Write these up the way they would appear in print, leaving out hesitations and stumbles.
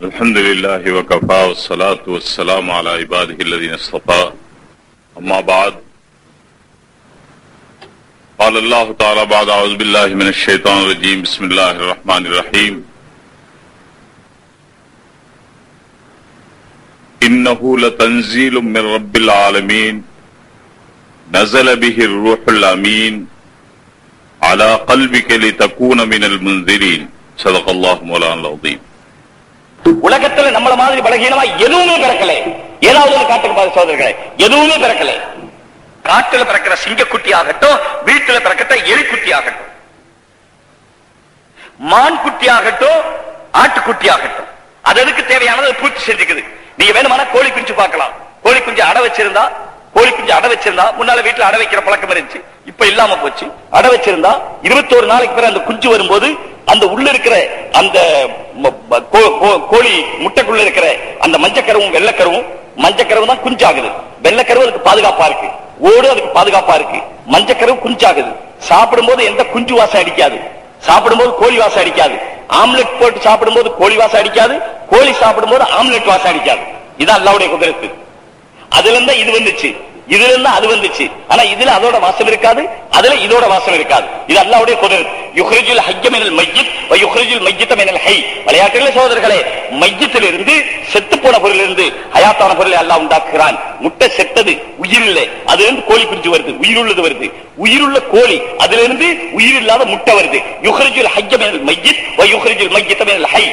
الحمد لله وكفى والصلاة والسلام على عباده الذين اصطفى أما بعد قال الله تعالى بعد أعوذ بالله من الشيطان الرجيم بسم الله الرحمن الرحيم إنه لتنزيل من رب العالمين نزل به الروح الأمين على قلبك لتكون من المنذرين صدق الله مولانا العظيم. உலகத்துல நம்மள மாதிரி பலகீனமா எதுவுமே பிறக்கல. ஏதாவது காட்டுக்கு பாரு சோதர்களே, எதுவுமே பிறக்கல. காட்டுல பிறக்கிற சிங்கக்குட்டி ஆகட்டும், வீட்டுல பிறக்கிற எலிக்குட்டி ஆகட்டும், மான் குட்டி ஆகட்டும், ஆட்டுக்குட்டி ஆகட்டும், அது எதுக்கு தேவையானது பூர்த்தி செஞ்சுக்குது. நீங்க வேணுமான கோழி குஞ்சு பார்க்கலாம். கோழி குஞ்சு அடை வச்சிருந்தா முன்னால வீட்டுல அடை வைக்கிற பழக்கம் இருந்துச்சு, இப்ப இல்லாம போச்சு. அடை வச்சிருந்தா 21 நாளைக்கு பிறகு அந்த குஞ்சு வரும்போது அந்த உள்ள இருக்கிற அந்த கோழி முட்டைக்குள்ள இருக்கிற அந்த மஞ்சக்கருவும் வெள்ளக்கருவும், மஞ்சக்கருவும் தான் குஞ்சாகுது, வெள்ளக்கருவு அதுக்கு பாதுகாப்பா இருக்கு, ஓடு அதுக்கு பாதுகாப்பா இருக்கு, மஞ்சக்கருவு குஞ்சாகுது. சாப்பிடும்போது எந்த குஞ்சு வாசம் அடிக்காது, சாப்பிடும்போது கோழி வாசம் அடிக்காது. ஆம்லெட் போட்டு சாப்பிடும்போது கோழி வாசம் அடிக்காது, கோழி சாப்பிடும்போது ஆம்லெட் வாசம் அடிக்காது. இதான் அல்லாஹ்வுடைய குதிரத்து. அதுல இருந்தா இது வந்துச்சு, இதுல இருந்தா அது வந்துச்சு. ஆனா இதுல அதோட வாசம் இருக்காது, அதுல இதோட வாசம் இருக்காது. இது அல்லாஹ்வுடைய குதிரத். யுக்ரிஜுல் ஹய்ய மினல் மய்யித் வ யுக்ரிஜுல் மய்யித மினல் ஹய். விளையாட்டுகளே சகோதரர்களே, மய்யித்திலிருந்து செத்து போன பொருளிலிருந்து ஹயாத்தான பொருளை அல்லாஹ் உண்டாக்குகிறான். முட்டை செத்தது, உயிர் இல்லை, அதுல இருந்து கோழி குஞ்சு வருது, உயிருள்ளது வருது. உயிருள்ள கோழி, அதுல இருந்து உயிர் இல்லாத முட்டை வருது. யுக்ரிஜுல் ஹய்ய மினல் மய்யித் வ யுக்ரிஜுல் மய்யித மினல் ஹய்.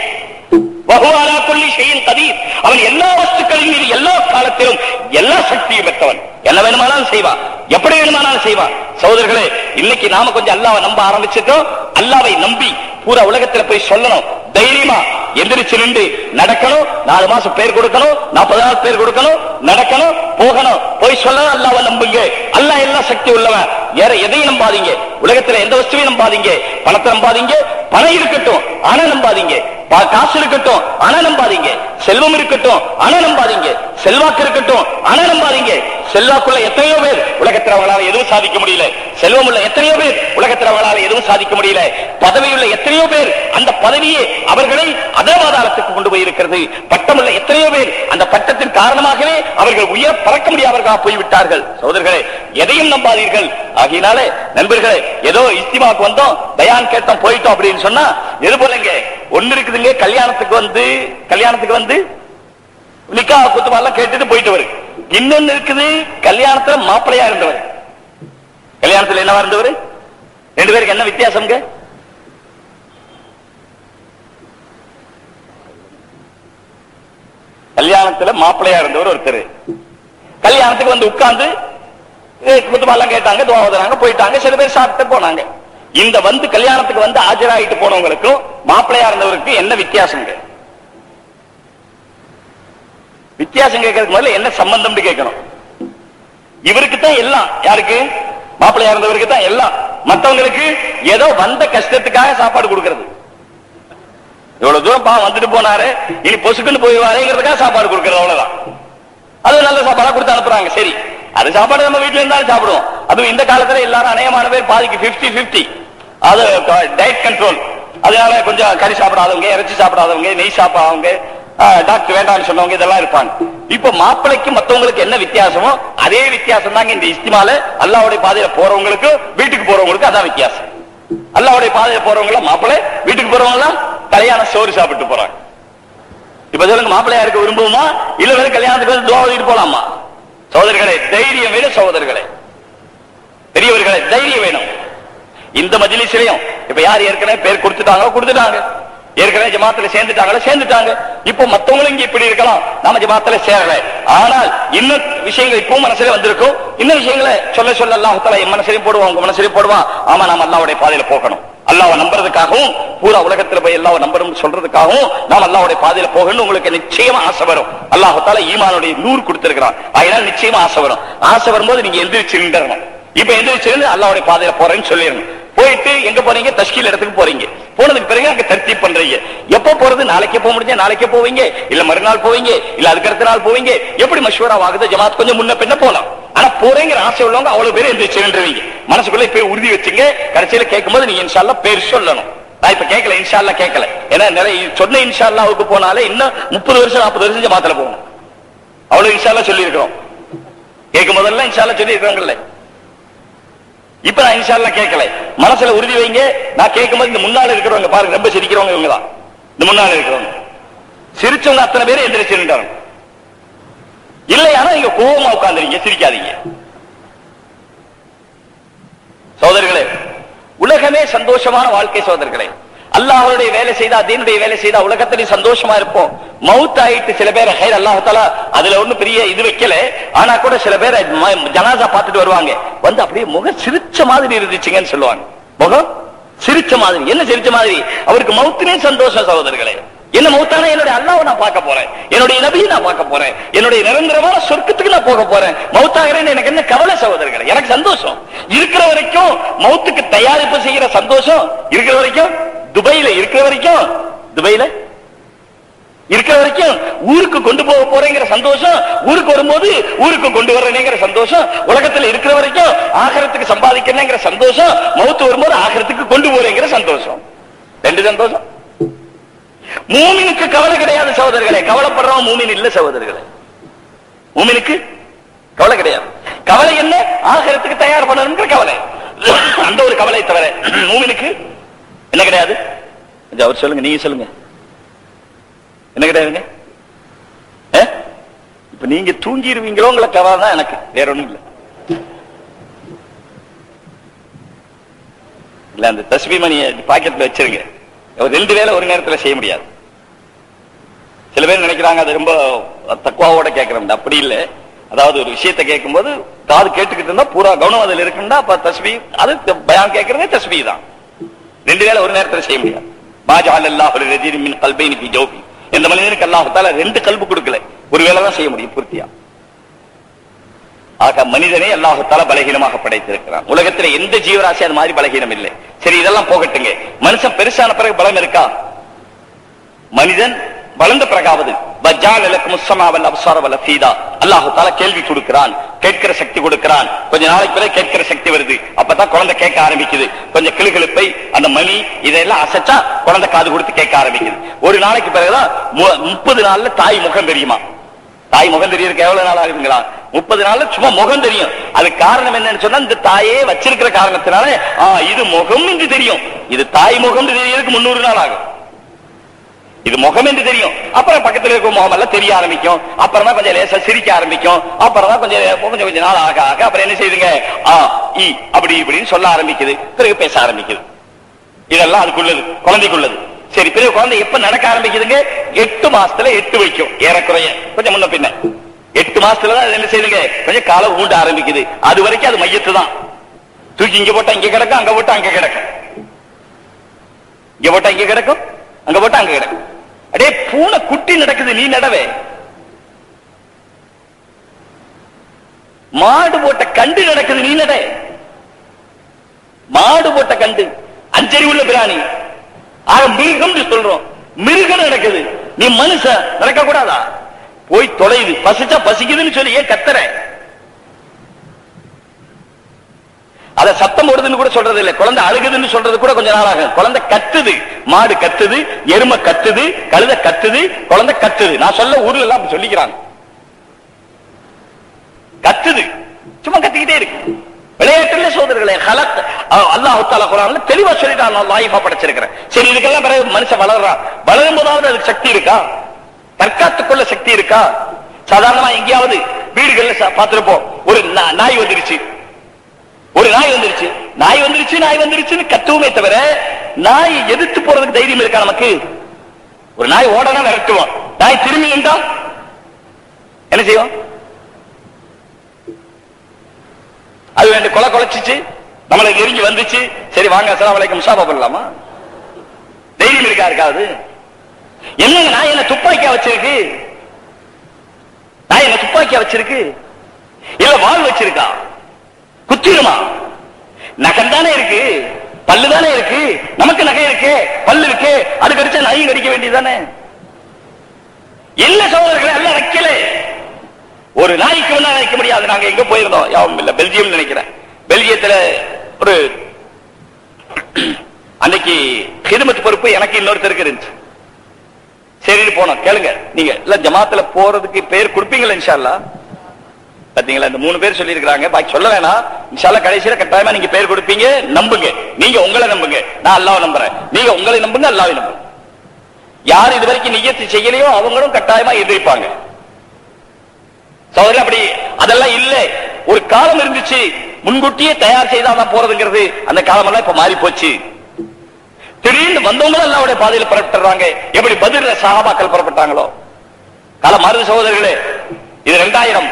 அவன் எல்லா வஸ்துக்களின் மீது எல்லா காலத்திலும் எல்லா சக்தியும் பெற்றவன். என்ன வேணுமானாலும் செய்வான், எப்படி வேணுமானாலும் செய்வான். சகோதரர்களே, இன்னைக்கு நாம கொஞ்சம் அல்லாஹ்வை நம்ப ஆரம்பிச்சிட்டோம். அல்லாஹ்வை நம்பி பூரா உலகத்துல போய் சொல்லணும், தைரியமா எந்திரிச்சு நின்று நடக்கணும். 4 மாசம் பேர் கொடுக்கணும், 40 நாள் பேர் கொடுக்கணும், நடக்கணும், போகணும், போய் சொல்லணும். அல்லாஹ்வை நம்புங்க, அல்லாஹ் எல்லா சக்தி உள்ளவன். வேற எதையும் நம்பாதீங்க, உலகத்துல எந்த வஸ்துவையும் நம்பாதீங்க. பணத்தை நம்பாதீங்க, பணம் இருக்கட்டும் ஆனா நம்பாதீங்க. காசு இருக்கட்டும் ஆனா நம்பாதீங்க. செல்வம் இருக்கட்டும் ஆனா நம்பாதீங்க. செல்வாக்கு இருக்கட்டும் ஆனா நம்பாதீங்க. செல்வாக்குள்ள எத்தனையோ பேர் உலகத்தில் அவங்களால எதுவும் சாதிக்க முடியல. செல்வம் உள்ள எத்தனையோ பேர் உலகத்தில் அவங்களால எதுவும் சாதிக்க முடியல. பதவியுள்ள எத்தனையோ பேர் அந்த பதவியே அவர்களை அதவாதாரத்துக்கு கொண்டு போய் இருக்கிறது. பட்டம் உள்ள எத்தனையோ பேர் அந்த பட்டத்தின் காரணமாகவே அவர்கள் உயர பறக்க முடியாதவர்களாக போய்விட்டார்கள். சகோதரர்களே, எதையும் நம்பாதீர்கள். ஆகையினாலே நண்பர்களே, ஏதோ இஸ்திமாக்கு வந்தோம், பயான் கேட்டோம், போயிட்டோம் அப்படின்னு சொன்னா எது போலங்க ஒண்ணு இருக்குதுங்க. கல்யாணத்துக்கு வந்து நிக்கா குத்துபாலாம் கேட்டுட்டு போயிட்டு வரு. இன்னொன்னு இருக்குது, கல்யாணத்துல மாப்பிள்ளையா இருந்தவர். கல்யாணத்துல என்னவா இருந்தவர்? 2 பேருக்கு என்ன வித்தியாசம்ங்க? கல்யாணத்துல மாப்பிள்ளையா இருந்தவர் ஒருத்தர், கல்யாணத்துக்கு வந்து உட்கார்ந்து குத்துபாலாம் கேட்டாங்க, துவாவதனாங்க, போயிட்டாங்க. சில பேர் சாப்பிட்டு போனாங்க. இந்த வந்து கல்யாணத்துக்கு வந்து ஆஜராயிட்டு போனவங்களுக்கும் மாப்பிள்ளையா இருந்தவருக்கு என்ன வித்தியாசம்? வித்தியாசம் கேட்கறதுக்கு முதல்ல என்ன சம்பந்தம் கேட்கணும். இவருக்கு தான் எல்லாம். யாருக்கு? மாப்பிள்ளையா இருந்தவருக்கு தான் எல்லாம். மற்றவங்களுக்கு ஏதோ வந்த கஷ்டத்துக்காக சாப்பாடு கொடுக்கிறது. இவ்வளவு தூரம் வந்துட்டு போனாரு, இனி பொசுக்குன்னு போய்வாருங்கிறதுக்காக சாப்பாடு கொடுக்கிறது, அவ்வளவுதான். அது நல்ல சாப்பாடா கொடுத்து அனுப்புறாங்க. சரி, அது சாப்பாடு நம்ம வீட்டுல இருந்தாலும் சாப்பிடுவோம். அதுவும் இந்த காலத்துல எல்லாரும் அநேகமான பேர் பாதிக்கு 50-50 அது டயட் கண்ட்ரோல். அதனால கொஞ்சம் கறி சாப்பிடாதவங்க, இறைச்சி சாப்பிடாதவங்க, நெய் சாப்பிடாதவங்க, டாக்டர் வேண்டாம்னு சொன்னவங்க இதெல்லாம் இருப்பாங்க. இப்ப மாப்பிளைக்கு மத்தவங்களுக்கு என்ன வித்தியாசமோ அதே வித்தியாசம் தாங்க இந்த இஸ்திமால. அல்லாஹ்வுடைய பாதையில போறவங்களுக்கு வீட்டுக்கு போறவங்களுக்கு அதான் வித்தியாசம். அல்லாஹ்வுடைய பாதையில போறவங்க மாப்பிள்ளை, வீட்டுக்கு போறவங்க எல்லாம் கல்யாண சோறு சாப்பிட்டு போறாங்க. இப்ப சொல்லுங்க, மாப்பிள்ளையா இருக்க விரும்புவோமா இல்ல வேற கல்யாணத்துக்கு வந்து துவா ஓதிட்டு போலாமா? சகோதரர்களே, தைரியம் வேணும். சகோதரர்களே, பெரியவர்களே, தைரியம் வேணும். இந்த மஜ்லிஸ்லயும் இப்ப யார் ஏற்கனவே பேர் கொடுத்துட்டாங்க, ஏற்கனவே ஜமாத்துல சேர்ந்துட்டாங்க. இப்ப மத்தவங்களும் இங்க இப்படி இருக்கலாம், நாம ஜமாத்துல சேரல. ஆனால் இன்னும் விஷயங்கள் இப்போ மனசுல வந்திருக்கும். இன்னும் விஷயங்களை சொல்ல அல்லாஹ் தஆலா என் மனசுலயும் போடுவான், உங்க மனசுலயும் போடுவான். ஆமா, நாம அல்லாஹ்வுடைய பாதையில போகணும். அல்லாஹ்வை நம்புறதுக்காகவும் பூரா உலகத்துல போய் அல்லாஹ்வை நம்பணும் சொல்றதுக்காகவும் நாம் அல்லாஹ்வுடைய பாதையில போகணும். உங்களுக்கு நிச்சயமா ஆசை வரும். அல்லாஹ் தஆலா ஈமானுடைய நூறு கொடுத்திருக்கிறான். அதனால நிச்சயமா ஆசை வரும். ஆசை வரும்போது நீங்க எந்திரிச்சு நின்றணும். இப்ப எந்திரிச்சு அல்லாஹ்வுடைய பாதையில போறேன்னு சொல்லிடணும். போயிட்டு எங்க போறீங்க? தஷ்கீல் இடத்துக்கு போறீங்க. போனதுக்கு பிறகு அங்க தர்த்தீப் பண்றீங்க. எப்ப போறது? நாளைக்கே போக முடிஞ்சா நாளைக்கே போவீங்க, இல்ல மறுநாள் போவீங்க, இல்ல அதுக்கு அடுத்த நாள் போவீங்க. எப்படி மஷ்வரா ஆகுது? ஜமாத் கொஞ்சம் முன்ன பின்ன போலாம். ஆனா போறேங்கிற ஆசை உள்ளவங்க அவ்வளவு பேர் எந்திரிச்சு நின்றுவீங்க. மனசுக்குள்ள போய் உறுதி வச்சுங்க. கடைசியில கேட்கும் போது நீங்க இன்ஷா அல்லாஹ் பேர் சொல்லணும். நான் இப்ப கேட்கல, இன்ஷா அல்லாஹ் கேட்கல. ஏன்னா நிறைய சொன்ன இன்ஷா அல்லாஹ்வுக்கு போனாலே இன்னும் 30 வருஷம் 40 வருஷம் ஜமாத்துல போகணும். அவ்வளவு இன்ஷா அல்லாஹ் சொல்லி இருக்கிறோம். கேட்கும் போதெல்லாம் இன்ஷா அல்லாஹ் சொல்லி இருக்கிறாங்கல்ல. இப்ப நான் இன்ஷா அல்லாஹ் கேட்கல. மனசுல உறுதி வைங்க. நான் கேட்கும் போது இந்த முன்னால இருக்கிறவங்க பாருங்க, ரொம்ப சிரிக்கிறவங்க இவங்க தான். இந்த முன்னால இருக்கிறவங்க சிரிச்சவங்க அத்தனை பேரும் எந்திரிச்சு நின்றாங்க. இல்லையானா நீங்க கோபமா உட்கார்ந்துறீங்க, சிரிக்காதீங்க. சகோதரர்களே, உலகமே சந்தோஷமான வாழ்க்கை. சகோதரர்களே, அல்லாஹ்வுடைய வேலை செய்தா, தீனுடைய வேலை செய்தா உலகத்திலே சந்தோஷமா இருப்போம். மவுத் ஆயிட்டு சில பேர் ஹைர் அல்லாஹ் தஆலா அதுல ஒண்ணு பெரிய இது வைக்கல. ஆனா கூட சில பேர் ஜனாசா பார்த்துட்டு வருவாங்க, வந்து அப்படியே முகம் சிரிச்ச மாதிரி இருந்துச்சுங்கன்னு சொல்லுவாங்க. முகம் சிரிச்ச மாதிரி. என்ன சிரிச்ச மாதிரி? அவருக்கு மவுத்தினே சந்தோஷம். சகோதரர்களே, என்ன மௌத்தான என்னுடைய அல்லாஹ்வை நான் பார்க்க போறேன், என்னுடைய நபியை நான் பார்க்க போறேன், என்னுடைய நிரந்தரமான சொர்க்கத்துக்கு நான் போக போறேன். மௌத்தாகிறேன் எனக்கு என்ன கவலை சகோதரர்களே? எனக்கு சந்தோஷம் இருக்கிற வரைக்கும், மௌத்துக்கு தயாரிப்பு செய்யற சந்தோஷம் இருக்கிற வரைக்கும், துபையில இருக்கிற வரைக்கும், துபையில இருக்கிற வரைக்கும், ஊருக்கு கொண்டு போக போறேங்கிற சந்தோஷம், ஊருக்கு வரும்போது ஊருக்கு கொண்டு வர்றேங்கிற சந்தோஷம், உலகத்துல இருக்கிற வரைக்கும் ஆகிரத்துக்கு சம்பாதிக்கிறேங்கிற சந்தோஷம், மௌத்து வரும்போது ஆகிரத்துக்கு கொண்டு போறேங்கிற சந்தோஷம். ரெண்டு சந்தோஷம். மூமினுக்கு கவலை கிடையாது சகோதரர்களே. கவலைப்படுறவன் மூமின் இல்ல சகோதரர்களே. மூமினுக்கு கவலை கிடையாது. கவலை என்ன? ஆகிரத்துக்கு தயார் பண்ணணுங்கிற கவலை. அந்த ஒரு கவலை தவிர மூமினுக்கு என்ன கிடையாது? அவர் சொல்லுங்க, நீங்க சொல்லுங்க, என்ன கிடையாதுங்க? இப்ப நீங்க தூங்கிடுவீங்களோ உங்களை கவலை தான் எனக்கு, வேற ஒண்ணும் இல்ல. இல்ல அந்த தஸ்பீ மணியை பாக்கெட்ல வச்சிருங்க. 2 வேளை ஒரு நேரத்தில் செய்ய முடியாது. சில பேர் நினைக்கிறாங்க அது ரொம்ப தக்குவாவோட கேட்கிறோம். அப்படி இல்லை. அதாவது ஒரு விஷயத்தை கேட்கும் போது காது கேட்டுக்கிட்டு இருந்தா பூரா கவனம் அதில் இருக்குன்னா அப்ப தஸ்பீ, அது பயான் கேட்கறதே தஸ்பீ தான். 2 வேளை ஒரு நேரத்தில் செய்ய முடியாது. மாஜஅலல்லாஹு லிரஜுலின் மின் கல்பைனி ஃபீ ஜௌஃபி. இந்த மனிதனுக்கு அல்லாஹ் தஆலா 2 கல்பு கொடுக்கல, ஒரு வேளை தான் செய்ய முடியும் பூர்த்தியா. ஆக மனிதனை அல்லாஹ் தஆலா பலகீனமாக படைத்திருக்கிறான். உலகத்துல எந்த ஜீவராசி அது மாதிரி பலகீனம் இல்லை. சரி, இதெல்லாம் போகட்டுங்க. மனுஷன் பெருசான பிறகு பலம் இருக்கா? மனிதன் வளர்ந்த பிறகாவது அல்லாஹ் தஆலா கேள்வி கொடுக்கிறான், கேட்கிற சக்தி கொடுக்கிறான். கொஞ்ச நாளைக்கு பிறகு கேட்கிற சக்தி வருது. அப்பதான் குழந்தை கேட்க ஆரம்பிக்குது. கொஞ்சம் கிளுகிழுப்பை, அந்த மணி இதெல்லாம் அசைச்சா குழந்தை காது கொடுத்து கேட்க ஆரம்பிக்குது. ஒரு நாளைக்கு பிறகுதான் 30 நாள்ல தாய் முகம் தெரியுமா? தாய் முகம் தெரியறதுக்கு எவ்வளவு நாள் ஆகுதுங்களா? 30 நாள்ல சும்மா முகம் தெரியும். அது காரணம் என்னன்னு சொன்னா, இந்த தாயே வச்சிருக்கிற காரணத்தினால இது முகம் என்று தெரியும். இது தாய் முகம் தெரியறதுக்கு 300 நாள் ஆகும். இது முகம் என்று தெரியும். அப்புறம் பக்கத்துல இருக்க முகம் எல்லாம் தெரிய ஆரம்பிக்கும். அப்புறம் தான் கொஞ்சம் லேசா சிரிக்க ஆரம்பிக்கும். அப்புறம் தான் கொஞ்சம் நாள் ஆக ஆக அப்புறம் என்ன செய்யுதுங்க, அப்படி இப்படின்னு சொல்ல ஆரம்பிக்குது. பிறகு பேச ஆரம்பிக்குது. இதெல்லாம் அதுக்குள்ளது, குழந்தைக்குள்ளது. சரி, பிறகு குழந்தை எப்ப நடக்க ஆரம்பிக்குதுங்க? 8 மாசத்துல 8 வைக்கும், ஏறக்குறைய கொஞ்சம் முன்ன பின்ன. 8 மாசத்துல தான் என்ன செய்யுதுங்க, கொஞ்சம் காலை ஊண்ட ஆரம்பிக்குது. அது வரைக்கும் அது மையத்து தான். தூக்கி இங்க போட்டா இங்க கிடக்கும், அங்க போட்டா அங்க கிடக்கும், இங்க போட்டா இங்க கிடக்கும், அங்க போட்டா அங்க கிடக்கும். அடே பூனை குட்டி நடக்குது, நீ நடவே. மாடு போட்ட கண்டு நடக்குது, நீ நட. மாடு போட்ட கண்டு அஞ்சறிவுள்ள பிராணி. ஆக மிருகம் சொல்றோம், மிருகம் நடக்குது. நீ மனுஷன் நடக்க கூடாதா? போய் தொலைது, பசிச்சா பசிக்குதுன்னு சொல்லி ஏன் கத்துற? அத சத்தம் போடுதுன்னு கூட சொல்றது இல்லை. குழந்தை அழுகுதுன்னு சொல்றது கூட கொஞ்ச நாள் ஆகும். குழந்தை கத்துது, மாடு கத்துது, எருமை கத்துது, கழுதை கத்துது, குழந்தை கத்துது. நான் சொல்ல ஊர்ல எல்லாம் அப்படி சொல்லிக்கிறாங்க. கத்துது, சும்மா கத்திக்கிட்டே இருக்கு. விளையாட்டுல சோதரர்களே, அல்லாஹ் தஆலா குர்ஆன்ல தெளிவா சொல்லிட்டான், நான் லைஃபா படைச்சிருக்கிறேன். சரி, இதுக்கெல்லாம் பிறகு மனுஷன் வளர்றான். வளரும் போதாவது அதுக்கு சக்தி இருக்கா? தற்காத்துக்குள்ள சக்தி இருக்கா? சாதாரணமா எங்கேயாவது வீடுகள்ல பார்த்திருப்போம், ஒரு நாய் வந்துருச்சு, ஒரு நாய் வந்துருச்சு, நாய் வந்துருச்சு, நாய் வந்துருச்சுன்னு கத்துவமே தவிர நாய் எதிர்த்து போறதுக்கு தைரியம் இருக்கா நமக்கு? ஒரு நாய் ஓடனா விரட்டுவோம், நாய் திரும்பி நின்றா என்ன செய்வோம்? அது வேண்டி கொலை கொலைச்சிச்சு, நம்மளை நெருங்கி வந்துச்சு, சரி வாங்க அஸ்ஸலாமு அலைக்கும் முசாபா பண்ணலாமா? தைரியம் இருக்கா? இருக்காது. என்னங்க நாய் என்ன துப்பாக்கியா வச்சிருக்கு? நாய் என்ன துப்பாக்கியா வச்சிருக்கு? இல்ல வாள் வச்சிருக்கா? குத்திருமா? நகம் தானே இருக்கு, பல்லு தானே இருக்கு. நமக்கு நகை இருக்கு, பல்லு இருக்கு, அது கடிச்சா நாயும் கடிக்க வேண்டியதானே? இல்ல சகோதரர்களே, அல்ல வைக்கல. ஒரு நாய்க்கு ஒண்ணா நினைக்க முடியாது. நாங்க எங்க போயிருந்தோம், யாவும் இல்ல, பெல்ஜியம் நினைக்கிறேன். பெல்ஜியத்துல ஒரு அன்னைக்கு ஹிதமத் பொறுப்பு எனக்கு இன்னொருத்தருக்கு இருந்துச்சு. சரின்னு போனோம். கேளுங்க, நீங்க இல்ல ஜமாத்துல போறதுக்கு பேர் கொடுப்பீங்களா? இன்ஷா அல்லாஹ் பாத்தீங்களா, இந்த 3 பேர் சொல்லி இருக்காங்க, பாக்கி சொல்ல வேணாம். இன்ஷா அல்லாஹ் கடைசியில கட்டாயமா நீங்க பேர் கொடுப்பீங்க. நம்புங்க, நீங்க உங்களை நம்புங்க, நான் அல்லாஹ்வை நம்புறேன். நீங்க உங்களை நம்புங்க, அல்லாஹ்வை நம்புங்க. யார் இது வரைக்கும் நியத்து செய்யலையோ அவங்களும் கட்டாயமா எதிர்ப்பாங்க. சோதரர் அப்படி அதெல்லாம் இல்ல. ஒரு காலம் இருந்துச்சு, முன்கூட்டியே தயார் செய்தாதான் போறதுங்கிறது. அந்த காலம் எல்லாம் இப்ப மாறி போச்சு. திடீர்னு வந்தவங்க அல்லாஹ்வுடைய பாதையில் புறப்பட்டுறாங்க. எப்படி பத்ர்ல சஹாபாக்கள் புறப்பட்டாங்களோ. காலம் மாறுது சகோதரர்களே. இது 2000.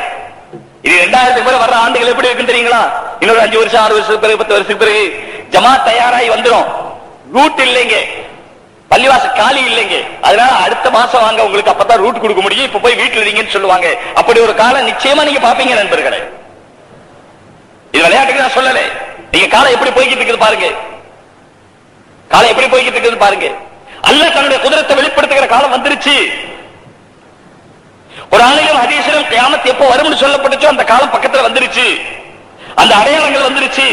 இது 2000க்கு மேல வர்ற ஆண்டுகள் எப்படி இருக்குன்னு தெரியுங்களா? இன்னொரு 5 வருஷம் 6 வருஷத்துக்கு பிறகு 10 வருஷத்துக்கு பிறகு ஜமாத் தயாராகி வந்துடும். ரூட் இல்லைங்க, பள்ளிவாசல் காலி இல்லைங்க. அதனால அடுத்த மாசம் வாங்க, உங்களுக்கு அப்பதான் ரூட் கொடுக்க முடியும், இப்ப போய் வீட்டுல இருங்கன்னு சொல்லுவாங்க. அப்படி ஒரு காலம் நிச்சயமா நீங்க பாப்பீங்க நண்பர்களே. இது விளையாட்டுக்கு நான் சொல்லல. நீங்க காலம் எப்படி போய்கிட்டு இருக்குது பாருங்க. காலம் எப்படி போய்கிட்டு இருக்குது பாருங்க. அல்லாஹ் தன்னுடைய குதிரத்தை வெளிப்படுத்துகிற காலம் வந்துருச்சு. ஒரு ஆணையம் ஹதீஸிலும் கியாமத் எப்போ வரும்னு சொல்லப்பட்டுச்சோ அந்த காலம் பக்கத்துல வந்துருச்சு. அந்த அடையாளங்கள் வந்துருச்சு.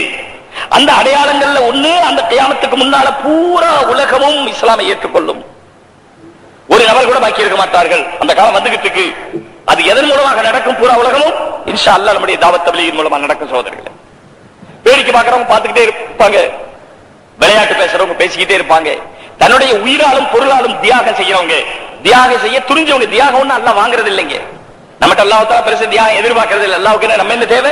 அந்த அடையாளங்கள்ல ஒண்ணு, அந்த கியாமத்துக்கு முன்னால பூரா உலகமும் இஸ்லாமை ஏற்றுக்கொள்ளும். ஒரு நபர் கூட பாக்கி இருக்க மாட்டார்கள். அந்த காலம் வந்துகிட்டு இருக்கு. அது எதன் மூலமாக நடக்கும்? பூரா உலகமும் இன்ஷா அல்லாஹ் நம்முடைய தாவத் தப்லீகின் மூலமா நடக்கும் சகோதரர்களே. வேடிக்கை பார்க்கறவங்க பார்த்துக்கிட்டே இருப்பாங்க, விளையாட்டு பேசுறவங்க பேசிக்கிட்டே இருப்பாங்க. தன்னுடைய உயிராலும் பொருளாலும் தியாகம் செய்யறவங்க, தியாகம் செய்ய துணிஞ்சவங்க. தியாகம் ஒண்ணு அல்லாஹ் வாங்குறது இல்லைங்க. நம்மகிட்ட அல்லாஹ் தஆலா பெருசு தியாகம் எதிர்பார்க்கறது இல்லை. அல்லாஹ்வுக்கு நம்ம என்ன தேவை?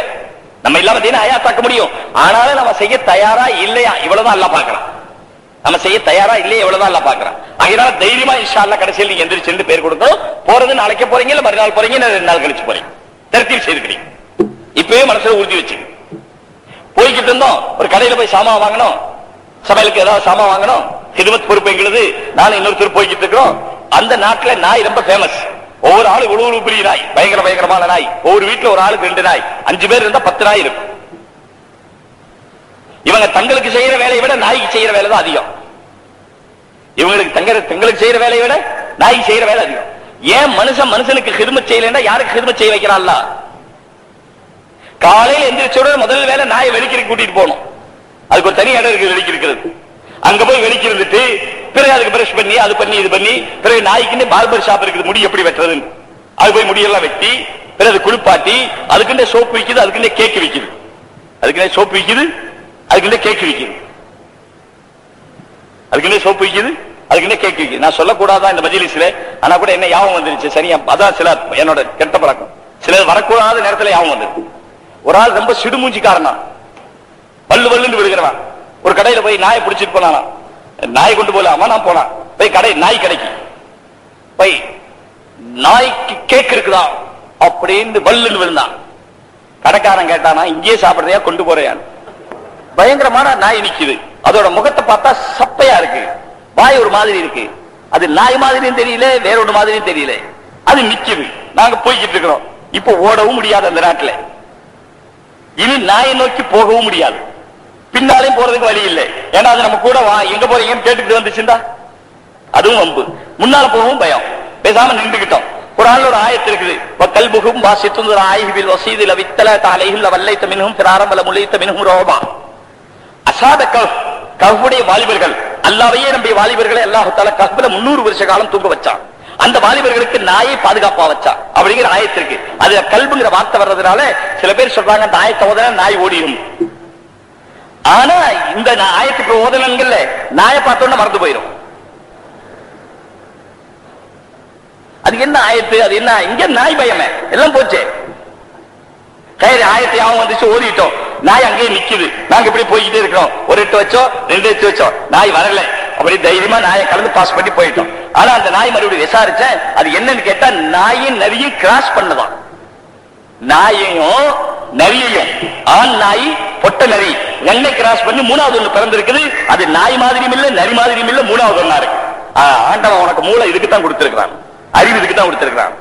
நம்ம இல்லாம தீன ஆயாத்தாக்க முடியும். ஆனாலும் நம்ம செய்ய தயாரா இல்லையா, இவ்வளவுதான் அல்லாஹ் பார்க்கறான். நம்ம செய்ய தயாரா இல்லையா, இவ்வளவுதான் அல்லாஹ் பார்க்கறான். அதனால தைரியமா இன்ஷா அல்லாஹ் கடைசியில் நீங்க எந்திரிச்சு பேர் கொடுக்கணும். போறது நாளைக்கு போறீங்க, இல்ல மறுநாள் போறீங்க, இல்ல 2 நாள் கழிச்சு போறீங்க. தர்த்தீப் செய்துக்கிறீங்க. இப்பவே மனசுல உறுதி வச்சு போய்கிட்டு இருந்தோம். ஒரு கடையில போய் சாமான் வாங்கணும், சமையலுக்கு ஏதாவது சாமான் வாங்கணும், ஹிதமத் பொறுப்பு எங்களுது. நானும் இன்னொருத்தர் போய்கிட்டு இருக்கிறோம். அந்த நாட்டுல நாய் ரொம்ப ஃபேமஸ். ஒவ்வொரு ஆளு உழவு பெரிய நாய், பயங்கரமான நாய். ஒவ்வொரு வீட்டுல ஒரு ஆளுக்கு 2 நாய், 5 பேர் இருந்தா 10 நாய் இருக்கும். இவங்க தங்களுக்கு செய்யற வேலையை விட நாய்க்கு செய்யற வேலை தான் அதிகம். இவங்களுக்கு தங்களுக்கு செய்யற வேலையை விட நாய்க்கு செய்யற வேலை அதிகம். ஏன் மனுஷனுக்கு ஹிதமத் செய்யலன்னா யாருக்கு ஹிதமத் செய்ய வைக்கிறான்? காலையில் எந்திரிச்சோட முதல் வேலை நாயை வெளிக்கிறதுக்கு கூட்டிட்டு போகணும். அதுக்கு ஒரு தனி இடம் இருக்கு வெளிக்கிறது. அங்க போய் வெளிக்கிருந்துட்டு பிறகு அதுக்கு பிரஷ் பண்ணி அது பண்ணி இது பண்ணி பிறகு நாய்க்குன்னு பார்பர் ஷாப் இருக்குது, முடி எப்படி வெட்டுறதுன்னு அது போய் முடியெல்லாம் வெட்டி பிறகு குளிப்பாட்டி அதுக்குன்னே சோப்பு விற்குது, அதுக்குன்னே கேக்கு விற்குது. அதுக்குன்னே சோப்பு விற்குது, அதுக்குன்னே கேக்கு விற்குது. அதுக்குன்னே சோப்பு விற்குது, அதுக்குன்னே கேக்கு விற்குது. நான் சொல்லக்கூடாதான் இந்த மஜ்லிஸ்ல, ஆனா கூட என்ன யாபம் வந்துருச்சு. சரியா, அதான் சில என்னோட கெட்ட பழக்கம். சிலர் வரக்கூடாத நேரத்துல யாபம் வந்துருக்கு. ஒரு ஆள் ரொம்ப சிடுமூஞ்சிக்காரனா, பல்லு பல்லுன்னு விழுகிறவன். ஒரு கடையில போய் நாயை பிடிச்சிட்டு போனானா, நாய் கொண்டு போலாமா, நான் போனான் போய் நாய் கடைக்கு போய் நாய்க்கு கேக் இருக்குதா அப்படின்னு வல்லுன்னு விழுந்தான். கடைக்காரன் கேட்டானா, இங்கேயே சாப்பிடுறியா கொண்டு போறியான்னு. பயங்கரமான நாய் நிக்குது. அதோட முகத்தை பார்த்தா சப்பையா இருக்கு, வாய் ஒரு மாதிரி இருக்கு. அது நாய் மாதிரியும் தெரியல, வேற ஒரு மாதிரியும் தெரியல. அது நிக்குது. நாங்க போய்கிட்டு இருக்கிறோம். இப்ப ஓடவும் முடியாது அந்த நாட்டுல. இனி நாயை நோக்கி போகவும் முடியாது, பின்னாலையும் போறதுக்கு வழி இல்லை. ஏன்னா அது நம்ம கூட எங்க போறீங்கன்னு கேட்டுக்கிட்டு வந்துச்சுண்டா அதுவும் வம்பு. முன்னால போகவும் பயம். பேசாம நின்றுகிட்டோம். குர்ஆன்ல ஒரு ஆயத்து இருக்குது, வகல்புஹும் வாசித்துன் ராயிஹில் வஸீதில் வித்தலத அலைஹில் வல்லைத மின்ஹும் ஃபிராரம் வல முலைத மின்ஹும் ரோபா. அஸாப கஹ்வுடைய வாலிபர்கள், அல்லாஹ்வையே நம்பிய வாலிபர்களை அல்லாஹ் தஆலா கஹ்வுல 300 வருஷ காலம் தூங்க வச்சான். அந்த வாலிபர்களுக்கு நாயை பாதுகாப்பா வச்சா அப்படிங்கிற ஆயத்து இருக்கு. அது கல்புங்கிற வார்த்தை வர்றதுனால சில பேர் சொல்றாங்க அந்த ஆயத்தை ஓதுனா நாய் ஓடிடும். ஆனா இந்த ஆயத்துக்கு ஓதனங்கள்ல நாயை பார்த்தோன்னா மறந்து போயிடும். அது என்ன ஆயத்து, அது என்ன, இங்க நாய் பயமே எல்லாம் போச்சு. ஆயத்தை யாவும் வந்துச்சு, ஓடிட்டோம். நாய் அங்கேயே நிக்குது. நாங்க இப்படி போய்கிட்டே இருக்கிறோம். ஒரு 8 வச்சோம், 2 எட்டு வச்சோம், நாய் வரல. அப்படி தைரியமா நாயை கலந்து பாஸ் பண்ணி போயிட்டோம். ஆனா அந்த நாய் மறுபடியும் விசாரிச்சேன், அது என்னன்னு கேட்டா நாயும் நரியும் கிராஸ் பண்ணதான். நாயையும் நரியையும், ஆண் நாய் பொட்ட நரி ரெண்டை கிராஸ் பண்ணி 3வது ஒண்ணு பிறந்திருக்குது. அது நாய் மாதிரியும் இல்ல, நரி மாதிரியும் இல்ல, 3வது ஒண்ணா இருக்கு. ஆண்டவன் உனக்கு மூளை இதுக்குத்தான் கொடுத்திருக்கிறான், அறிவு இதுக்குத்தான் கொடுத்திருக்கிறான்.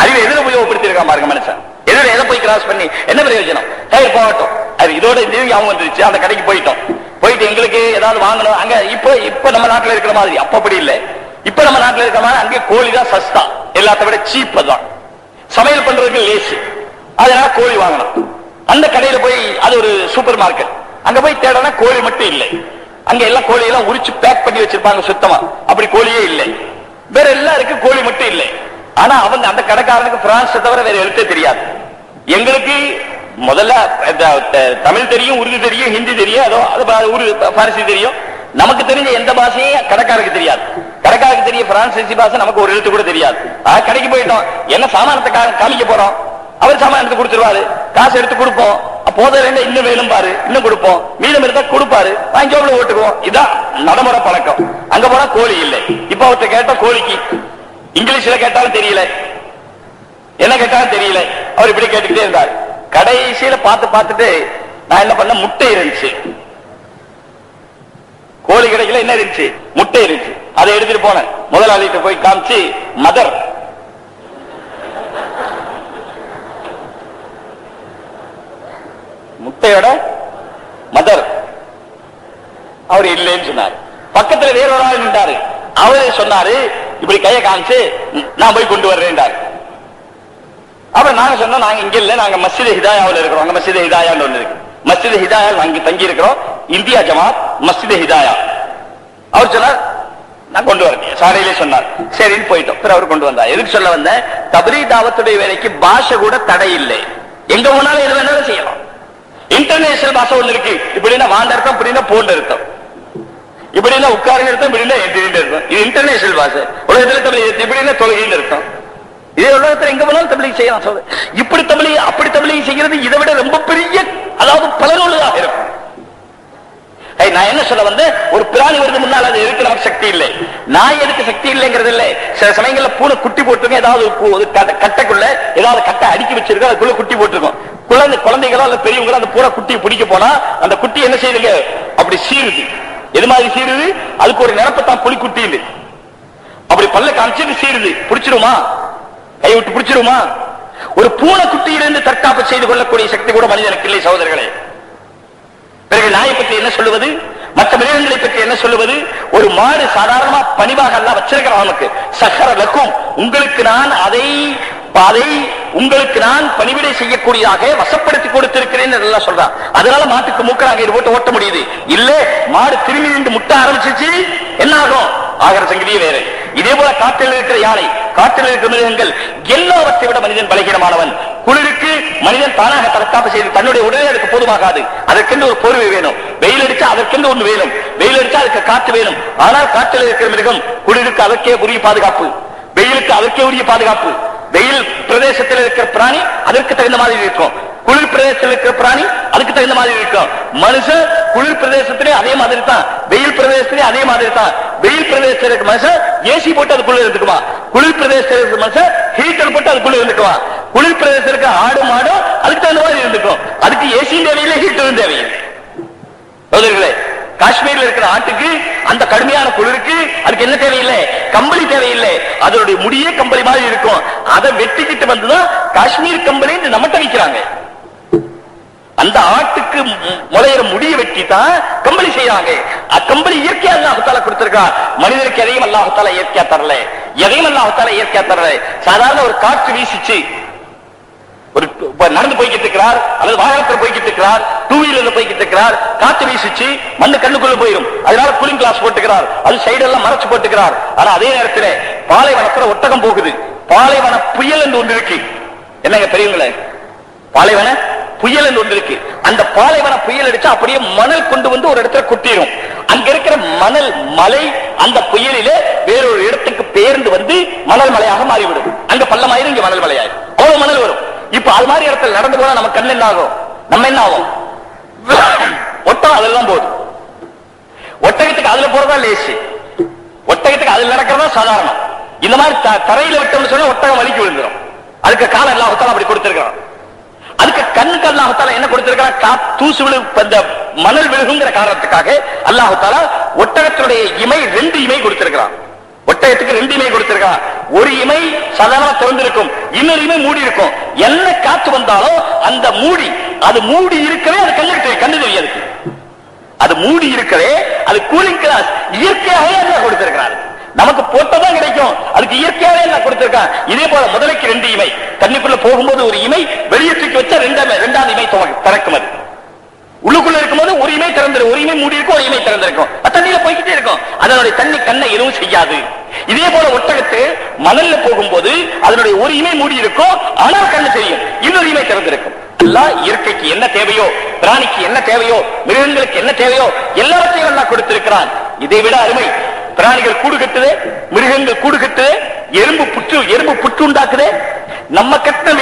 அறிவை எதிர உபயோகப்படுத்திருக்கான் பாருங்க மனுஷன். எதிர எதை போய் கிராஸ் பண்ணி என்ன பிரயோஜனம்? போகட்டும். அது இதோட இந்த அவங்க வந்துருச்சு. அந்த கடைக்கு போயிட்டோம். போயிட்டு எங்களுக்கு ஏதாவது வாங்கணும். அங்க இப்ப நம்ம நாட்டுல இருக்கிற மாதிரி அப்ப அப்படி இல்லை. இப்ப நம்ம நாட்டுல இருக்கிற மாதிரி அங்கே கோழி தான் சஸ்தா, எல்லாத்த விட சீப் தான். சமையல் பண்றதுக்கு லேசு, அதனால கோழி வாங்கணும். அந்த கடையில போய், அது ஒரு சூப்பர் மார்க்கெட், அங்க போய் தேடனா கோழி மட்டும் இல்லை. அங்க எல்லாம் கோழி எல்லாம் உரிச்சு பேக் பண்ணி வச்சிருப்பாங்க சுத்தமா. அப்படி கோழியே இல்லை. வேற எல்லாருக்கும் கோழி மட்டும் இல்லை. ஆனா அவங்க அந்த கடைக்காரனுக்கு பிரான்ஸ் தவிர வேற எழுத்தே தெரியாது. எங்களுக்கு முதல்ல தமிழ் தெரியும், உருது தெரியும், ஹிந்தி தெரியும், பாரசி தெரியும். நமக்கு தெரிஞ்ச எந்த பாஷையும் கடைக்காரருக்கு தெரியாது. கடைக்காரருக்கு தெரிய பிரான்சி பாஷை நமக்கு ஒரு எழுத்து கூட தெரியாது. கடைக்கு போயிட்டோம், என்ன சாமானத்தை காமிக்க போறோம், அவர் சாமானத்தை கொடுத்துருவாரு, காசு எடுத்து கொடுப்போம். போதில் இன்னும் வேணும் பாரு, இன்னும் கொடுப்போம், மீதம் இருந்தா கொடுப்பாரு, வாங்கி ஓட்டுக்குவோம். இதான் நடைமுறை பழக்கம். அங்க போனா கோழி இல்லை. இப்ப அவர்கிட்ட கேட்டா கோழிக்கு இங்கிலீஷ்ல கேட்டாலும் தெரியல, என்ன கேட்டாலும் தெரியல. அவர் இப்படி கேட்டுக்கிட்டே இருந்தார். கடைசியில பார்த்துட்டு நான் என்ன பண்ண, முட்டை இருந்துச்சு, கோழி கிடைக்கல, என்ன இருந்துச்சு, முட்டை இருந்துச்சு. அதை எடுத்துட்டு போனேன். முதலாளிகிட்ட போய் காமிச்சு, மதர் முட்டையோட மதர், அவர் இல்லைன்னு சொன்னார். பக்கத்துல வேற ஒரு ஆள் நின்றாரு. அவரே சொன்னாரு, இப்படி கையை காமிச்சு நான் போய் கொண்டு வர்றேன். அப்புறம் நாங்க சொன்னோம், நாங்க இங்க இல்ல, நாங்க மஸ்ஜித் ஹிதாயாவில் இருக்கிறோம். அங்க மஸ்ஜித் ஹிதாயான்னு ஒண்ணு இருக்கு. மஸ்ஜித் ஹிதாயா நாங்க தங்கி இருக்கிறோம், இந்தியா ஜமாத் மஸ்ஜித் ஹிதாயா. அவர் சொன்னார், நான் கொண்டு வரேன், சாலையிலே சொன்னார். சரின்னு போயிட்டோம். அவர் கொண்டு வந்தார். எதுக்கு சொல்ல வந்த, தப்லீக் தாவத்துடைய வேலைக்கு பாஷை கூட தடை இல்லை. எங்க போனாலும் எது வேணாலும் செய்யலாம். இன்டர்நேஷனல் பாஷை ஒண்ணு இருக்கு. இப்படின்னா வாண்ட அர்த்தம், இப்படின்னா போன் அர்த்தம், இப்படின்னா உட்காருங்க அர்த்தம், இப்படின்னா எந்திரின்னு அர்த்தம். இது இன்டர்நேஷனல் பாஷை. உலகத்துல இப்படின்னா தொழுகைன்னு அர்த்தம். இதே உலகத்தில் எங்க போனாலும் தப்லீக் செய்யலாம். சொல்ல இப்படி தப்லீக் அப்படி தப்லீக் செய்கிறது இதை விட ரொம்ப பெரிய, அதாவது பலனுள்ளதாக இருக்கும். நான் என்ன சொல்ல வந்து, ஒரு பிராணி வருது முன்னால், அது எதுக்கு நமக்கு சக்தி இல்லை. நாய் எதுக்கு சக்தி இல்லைங்கிறது இல்லை. சில சமயங்கள்ல பூனை குட்டி போட்டிருக்கோம், ஏதாவது கட்டைக்குள்ள ஏதாவது கட்டை அடுக்கி வச்சிருக்கோம், அதுக்குள்ள குட்டி போட்டிருக்கோம். குழந்தைகளோ அல்ல பெரியவங்களோ அந்த பூனை குட்டியை பிடிக்க போனா அந்த குட்டி என்ன செய்யுதுங்க, அப்படி சீருது. எது மாதிரி சீருது, அதுக்கு ஒரு நிரப்பத்தான் புலி குட்டி, அப்படி பல்ல காமிச்சிட்டு சீருது. பிடிச்சிருமா, கை விட்டு பிடிச்சிருமா? ஒரு பூனை குட்டியிலிருந்து தற்காப்பு செய்து கொள்ளக்கூடிய சக்தி கூட மனிதனுக்கு இல்லை சகோதரர்களே. பிறகு நாயை பற்றி என்ன சொல்லுவது, மற்ற மிருகங்களை பற்றி என்ன சொல்லுவது? ஒரு மாடு சாதாரணமா பணிவாக எல்லாம் வச்சிருக்கிறோம். நமக்கு சஹர லக்கும், உங்களுக்கு நான் அதை உங்களுக்கு நான் பணிவிடை செய்யக்கூடியதாக வசப்படுத்தி கொடுத்திருக்கிறேன் சொல்றான். அதனால மாட்டுக்கு மூக்கராக இது போட்டு ஓட்ட முடியுது. இல்ல மாடு திரும்பி நின்று முட்ட ஆரம்பிச்சிச்சு, என்ன ஆகும்? ஆகிற சங்கதியே வேறு. இதே போல காட்டில் இருக்கிற யானை, காட்டில் இருக்கிற மிருகங்கள் எல்லாவற்றை விட மனிதன் பலகீனமானவன். குளிருக்கு மனிதன் தானாக தற்காப்பு செய்து தன்னுடைய உடனே அதுக்கு போதுமாகாது. அதற்கென்று ஒரு போர்வை வேணும். வெயில் அடிச்சா அதற்கென்று ஒன்று வேணும். வெயில் அடிச்சா அதுக்கு காற்று வேணும். ஆனால் காட்டில் இருக்கிற மிருகம் குளிருக்கு அதற்கே உரிய பாதுகாப்பு, வெயிலுக்கு அதற்கே உரிய பாதுகாப்பு. வெயில் பிரதேசத்தில் இருக்கிற பிராணி அதற்கு தகுந்த மாதிரி இருக்கும், குளிர் பிரதேசத்தில் இருக்கிற பிராணி அதுக்கு தகுந்த மாதிரி இருக்கும். மனுஷன் குளிர் பிரதேசத்திலே அதே மாதிரி தான், வெயில் பிரதேசத்திலே அதே மாதிரி தான். வெயில் பிரதேசத்தில் இருக்க மனுஷன் ஏசி போட்டு அதுக்குள்ள இருந்துக்குமா, குளிர் பிரதேசத்தில் இருக்கிற மனுஷன் ஹீட்டர் போட்டு அதுக்குள்ள இருந்துக்குவான். குளிர் பிரதேசத்தில் இருக்க ஆடு மாடும் அதுக்கு தகுந்த மாதிரி இருந்துக்கும். அதுக்கு ஏசியும் தேவையில்லை, ஹீட்டரும் தேவையில்லை. சோதரிகளே, காஷ்மீரில் இருக்கிற ஆட்டுக்கு அந்த கடுமையான குளிருக்கு அதுக்கு என்ன தேவையில்லை, கம்பளி தேவையில்லை. அதனுடைய முடியே கம்பளி மாதிரி இருக்கும். அதை வெட்டிக்கிட்டு வந்துதான் காஷ்மீர் கம்பளி நம்மகிட்ட வைக்கிறாங்க. அந்த ஆட்டுக்கு முளையிற முடிய வெட்டி தான் கம்பளி செய்யறாங்க. கம்பளி இயற்கையா அல்லாஹ்தால கொடுத்திருக்கா. மனிதனுக்கு எதையும் அல்லாஹ்தால இயற்கையா தரல, எதையும் அல்லாஹ்தால இயற்கையா தரல. சாதாரண ஒரு காற்று வீசிச்சு, ஒரு நடந்து போய்கிட்டு இருக்கிறார் அல்லது வாகனத்தில் போய்கிட்டு இருக்கிறார், டூ வீலர்ல போய்கிட்டு இருக்கிறார், காற்று வீசிச்சு மண்ணு கண்ணுக்குள்ள போயிடும். அதனால கூலிங் கிளாஸ் போட்டுக்கிறார், அது சைடெல்லாம் மறைச்சு போட்டுக்கிறார். ஆனா அதே நேரத்தில் பாலைவனத்துல ஒட்டகம் போகுது. பாலைவன புயல் என்று ஒன்று இருக்கு. என்னங்க பெரியவங்களே, பாலைவன புயல் என்று ஒன்று இருக்கு. அந்த பாலைவன புயல் அடிச்சா அப்படியே மணல் கொண்டு வந்து ஒரு இடத்துல கொட்டிடும். அங்க இருக்கிற மணல் மலை அந்த புயலிலே வேறொரு இடத்துக்கு பெயர்ந்து வந்து மணல் மலையாக மாறிவிடும். அங்க பள்ளமாயிரும், இங்க மணல் மலையாயிரும். அவ்வளவு மணல் வரும். இப்ப அது மாதிரி இடத்துல நடந்து போனா நம்ம கண்ணு என்ன ஆகும், நம்ம என்ன ஆகும்? ஒட்டகம் அதெல்லாம் போகுது. ஒட்டகத்துக்கு அதுல போறதா லேசு, ஒட்டகத்துக்கு அதுல நடக்கிறதா சாதாரணம். இந்த மாதிரி தரையில விட்டோம்னு சொன்னா ஒட்டகம் வலிக்கு விழுந்துடும். அதுக்கு காலம் அல்லாஹ்தால அப்படி கொடுத்திருக்கிறான். அதுக்கு கண்ணுக்கு அல்லாஹ்தால என்ன கொடுத்திருக்கிறான், தூசு விழு மணல் விழுகுங்கிற காரணத்துக்காக அல்லாஹ்தால ஒட்டகத்தினுடைய இமை 2 இமை கொடுத்திருக்கிறான். ஒட்டகத்துக்கு 2 இமை கொடுத்திருக்கான். ஒரு இமை சாதாரண திறந்திருக்கும், இன்னொரு இமை மூடி இருக்கும். என்ன காத்து வந்தாலும் அந்த மூடி, அது மூடி இருக்கவே அது கண்ணு தெரியாது. அது மூடி இருக்கவே அது கூலிங் கிளாஸ் இயற்கையாகவே எல்லாம் கொடுத்திருக்கிறார். நமக்கு போட்டதான் கிடைக்கும், அதுக்கு இயற்கையாகவே எல்லாம் கொடுத்திருக்கான். இதே போல முதலைக்கு 2 இமை, தண்ணிக்குள்ள போகும்போது ஒரு இமை, வெளியே தூக்கி வச்சா 2ஆம் இமை திறக்கும். அது உள்ளுக்குள்ள இருக்கும்போது ஒரு இமை திறந்திருக்கும், ஒரு இமை மூடி இருக்கும், ஒரு இமை திறந்திருக்கும், தண்ணியில போய்கிட்டே இருக்கும். அதனுடைய தண்ணி கண்ணை எதுவும் செய்யாது. இதே போல ஒட்டகத்து மணல்ல போகும்போது அதனுடைய ஒரு இமை மூடி இருக்கும், ஆனால் கண்ணு செய்யும், இன்னொரு இமை திறந்திருக்கும். எல்லாம் இயற்கைக்கு என்ன தேவையோ, பிராணிக்கு என்ன தேவையோ, மிருகங்களுக்கு என்ன தேவையோ எல்லாவற்றையும் எல்லாம் கொடுத்திருக்கிறான். இதை விட அருமை, பிராணிகள் கூடு கட்டுது, மிருகங்கள் கூடு கட்டுது, எறும்பு புற்று உண்டாக்குது. நம்ம கட்டின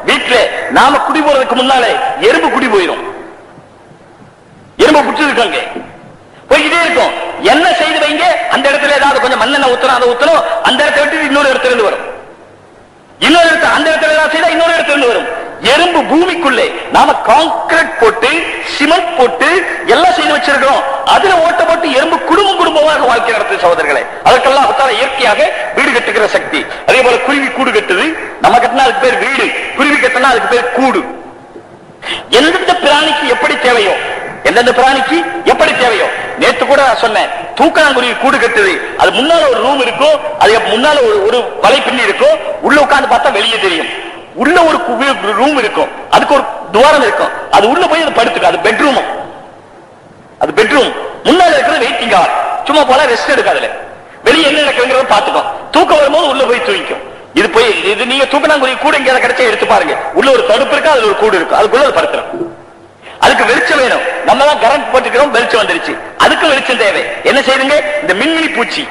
வீட்டுல நாம குடி போறதுக்கு முன்னாலே எறும்பு குடி போயிடும். எறும்பு புற்று இருக்காங்க போய்கிட்டே இருக்கும். என்ன செய்து வைங்க, அந்த இடத்துல ஏதாவது கொஞ்சம் மண்ணெண்ணெய் ஊத்தணும், அதை ஊத்தணும், அந்த இடத்தை விட்டு இன்னொரு இடத்துல இருந்து வரும். இன்னொரு இடத்துல அந்த இடத்துல ஏதாவது செய்தா இன்னொரு இடத்துல இருந்து வரும். எறும்பு பூமிக்குள்ளே நாம கான்கிரீட் போட்டு சிமெண்ட் போட்டு எல்லாம் செய்து வச்சிருக்கிறோம். அதுல ஓட்ட போட்டு எறும்பு குடும்பமாக வாழ்க்கை நடத்துது சகோதரர்களே. அதற்கெல்லாம் இயற்கையாக வீடு கட்டுகிற சக்தி. அதே போல குருவி கூடு கட்டுது. நம்ம கட்டினா அதுக்கு பேர் வீடு, குருவி கட்டினா அதுக்கு பேர் கூடு. எந்தெந்த பிராணிக்கு எப்படி தேவையோ, எந்தெந்த பிராணிக்கு எப்படி தேவையோ. நேற்று கூட சொன்னேன், தூக்கணாங்குருவி கூடு கட்டுது. அது முன்னால ஒரு ரூம் இருக்கும், அது முன்னால ஒரு வலை பின்னி இருக்கும். உள்ள உட்கார்ந்து பார்த்தா வெளியே தெரியும். உள்ள ஒரு ரூம் இருக்கும், அதுக்கு ஒரு துவாரம் இருக்கும். அது உள்ள போய் அது படுத்துக்கும். அது பெட்ரூம். அது பெட்ரூம். முன்னால இருக்கிறது வெயிட்டிங் ஹால். சும்மா போல ரெஸ்ட் எடுக்காதுல, வெளியே என்ன நடக்குங்கிறத பாத்துக்கும். தூக்கம் வரும்போது உள்ள போய் தூங்கிக்கும். இது நீங்க தூக்கணாங்குருவி கூட எங்கேயாவது கிடைச்சா எடுத்து பாருங்க. உள்ள ஒரு தடுப்பு இருக்கு, அதுல ஒரு கூடு இருக்கும், அதுக்குள்ள அது படுத்துரும். அதுக்கு வெளிச்சம் வேணும். நம்ம தான் கரண்ட் போட்டுக்கிறோம், வெளிச்சம் வந்துருச்சு. அதுக்கு வெளிச்சம் தேவை. என்ன செய்யுங்க, இந்த மின்மினி பூச்சி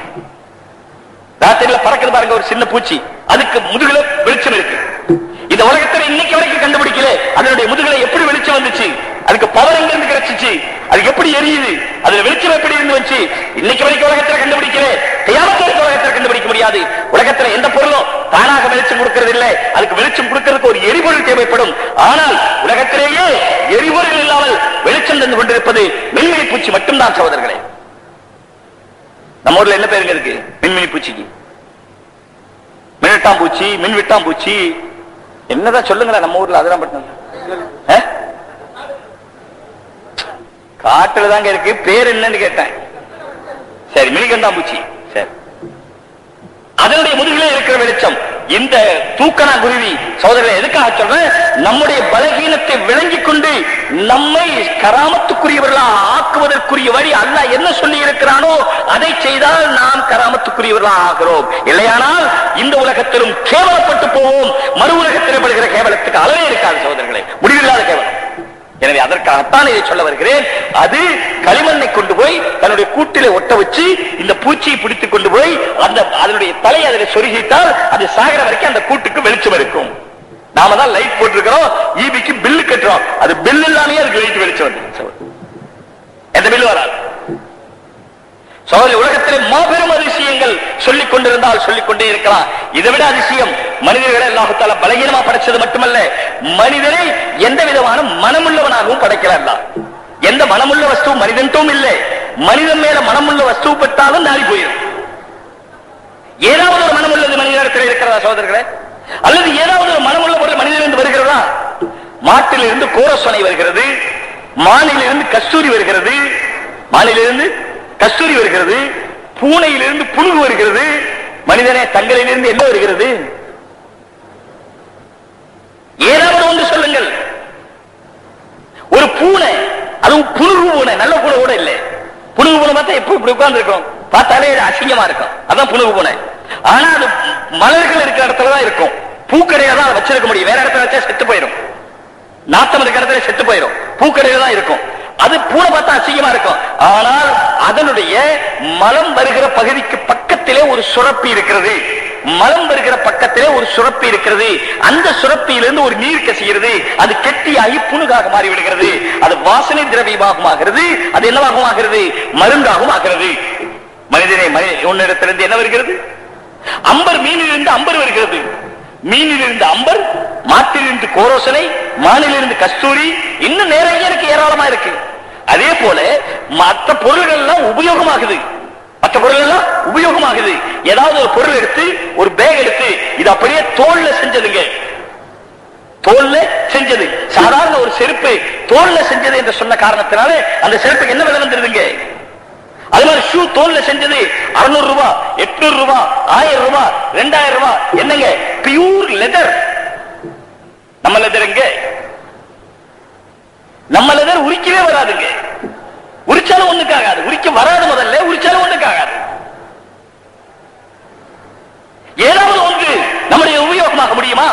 ராத்திரியில பறக்கிறது பாருங்க, ஒரு சின்ன பூச்சி, அதுக்கு முதுகுல வெளிச்சம் இருக்கு. இந்த உலகத்தில் இன்னைக்கு வரைக்கும் கண்டுபிடிக்கல அதனுடைய முதுகுல எப்படி வெளிச்சம் வந்துச்சு, அதுக்கு பவர் எங்க இருந்து கிடைச்சிச்சு, அது எப்படி எரியுது, அதுல வெளிச்சம் எப்படி இருந்து வந்துச்சு, இன்னைக்கு வரைக்கும் உலகத்தில் கண்டுபிடிக்கல. கியாமத் உலகத்தில் கண்டுபிடிக்க முடியாது. உலகத்தில் எந்த பொருளும் தானாக வெளிச்சம் கொடுக்கிறது இல்லை. அதுக்கு வெளிச்சம் கொடுக்கிறதுக்கு ஒரு எரிபொருள் தேவைப்படும். ஆனால் உலகத்திலேயே எரிபொருள் இல்லாமல் வெளிச்சம் தந்து கொண்டிருப்பது மின்மினி பூச்சி மட்டும்தான் சகோதரர்களே. நம்ம ஊர்ல என்ன பேருங்க இருக்கு மின்மினி பூச்சிக்கு? மின்வெட்டாம் பூச்சி, மின்விட்டாம் பூச்சி, என்னதான் சொல்லுங்களேன் நம்ம ஊர்ல. அதெல்லாம் பட்டம் காட்டுல தாங்க இருக்கு. பேர் என்னன்னு கேட்டேன். சரி, மினிகண்டாம் பூச்சி. சரி, அதனுடைய முதுகிலே இருக்கிற வெளிச்சம். இந்த தூக்கணாங்குருவி சகோதரரை எதுக்காக சொல்றேன், நம்முடைய பலகீனத்தை விளங்கிக் கொண்டு நம்மை கராமத்துக்குரியவர்களாக ஆக்குவதற்குரிய வழி அல்லாஹ் என்ன சொல்லி இருக்கிறானோ அதை செய்தால் நாம் கராமத்துக்குரியவர்களாக ஆகிறோம். இல்லையானால் இந்த உலகத்திலும் கேவலப்பட்டு போவோம். மறு உலகத்தில் படுகிற கேவலத்துக்கு அளவே இருக்காது சகோதரர்களே, முடிவில்லாத கேவலம். எனவே அதற்காகத்தான் இதை சொல்ல வருகிறேன். அது களிமண்ணை கொண்டு போய் தன்னுடைய கூட்டிலே ஒட்ட வச்சு இந்த பூச்சியை பிடித்துக் கொண்டு போய் அதனுடைய தலையை அதில் சொருகிட்டால் அது சாகிற வரைக்கும் அந்த கூட்டுக்கு வெளிச்சம் இருக்கும். நாம தான் லைட் போட்டிருக்கிறோம், ஈபிக்கு பில்லு கட்டுறோம். அது பில் இல்லாமே அதுக்கு லைட் வெளிச்சம் வந்து எந்த பில்லு வராது. உலகத்திலே மாபெரும் அதிசயங்கள் சொல்லிக் கொண்டிருந்தால் சொல்லிக் கொண்டே இருக்கலாம். இதை விட அதிசயம் மனிதர்களை அல்லாஹ் தஆலா பலகீனமா படைச்சது மட்டுமல்ல, மனிதனை எந்த விதமான மனமுள்ளவனாகவும் படைக்கிறார். எந்த மனமுள்ள வஸ்து மனிதன்ட்டும் இல்லை. மனிதன் மேல மனமுள்ள வஸ்து பட்டாலும் நாரி போயிடும். ஏதாவது ஒரு மனமுள்ளது மனிதனிடத்தில் இருக்கிறதா சகோதரர்களே? அல்லது ஏதாவது ஒரு மனமுள்ள பொருள் மனிதனிலிருந்து வருகிறதா? மாட்டிலிருந்து கோரசோனை வருகிறது, மானிலிருந்து கஸ்தூரி வருகிறது, மானிலிருந்து கஸ்தூரி வருகிறது, பூனையிலிருந்து புழுகு வருகிறது. மனிதனே தங்களிலிருந்து என்ன வருகிறது? ஏதாவது ஒன்று சொல்லுங்கள். ஒரு பூனை, அதுவும் புழுகு பூனை, நல்ல பூனை கூட இல்லை. புழுகு பூனை பார்த்தா எப்ப இப்படி உட்கார்ந்து இருக்கும், பார்த்தாலே அசிங்கமா இருக்கும். அதான் புழுகு பூனை. ஆனா அது மலர்கள் இருக்கிற இடத்துலதான் இருக்கும். பூக்கடையில தான் வச்சிருக்க முடியும். வேற இடத்துல வச்சா செத்து போயிடும். நாத்தம் இருக்கிற இடத்துல செத்து போயிடும். பூக்கடையில தான் இருக்கும். அது பூனை பார்த்தா அசிங்கமா இருக்கும். ஆனால் அதனுடைய மலம் வருகிற பகுதிக்கு பக்கத்திலே ஒரு சுரப்பி இருக்கிறது. மலம் வருகிற பக்கத்திலே ஒரு சுரப்பி இருக்கிறது. அந்த சுரப்பியிலிருந்து ஒரு நீர் கசிகிறது. அது கெட்டியாகி புணுகாக மாறிவிடுகிறது. அது வாசனை திரவியமாகவும் ஆகிறது. அது என்னவாகவும் ஆகிறது? மருந்தாகவும் ஆகிறது. மனிதனே, உன்னிடத்திலிருந்து என்ன வருகிறது? அம்பர், மீனிலிருந்து அம்பர் வருகிறது. மீனிலிருந்து அம்பர், மாட்டிலிருந்து கோரோசனை, மானிலிருந்து கஸ்தூரி, இன்னும் நிறைய இருக்கு, ஏராளமா இருக்கு. அதே போல மற்ற பொருள்கள் எல்லாம் உபயோகமாகுது. மற்ற பொருள் எல்லாம் உபயோகமாகுது. ஏதாவது ஒரு பொருள் எடுத்து, ஒரு பேக் எடுத்து, இது அப்படியே தோல்ல செஞ்சதுங்க. தோல்ல செஞ்சது. சாதாரண ஒரு செருப்பு தோல்ல செஞ்சது என்று சொன்ன காரணத்தினால அந்த செருப்புக்கு என்ன விலை வந்துருதுங்க? அது மாதிரி ஷூ தோல்ல செஞ்சது 600 ரூபாய், 800 ரூபாய், 1000 ரூபாய், 2000 ரூபாய். என்னங்க? Pure leather. நம்ம லெதர் எங்க? நம்மள உரிக்கவே வராதுங்க. உரிச்சாலும் ஒண்ணுக்காகாது, உரிக்க வராது, முதல்ல உரிச்சாலும் ஒண்ணுக்காகாது. ஏதாவது ஒன்று நம்முடைய உபயோகமாக முடியுமா?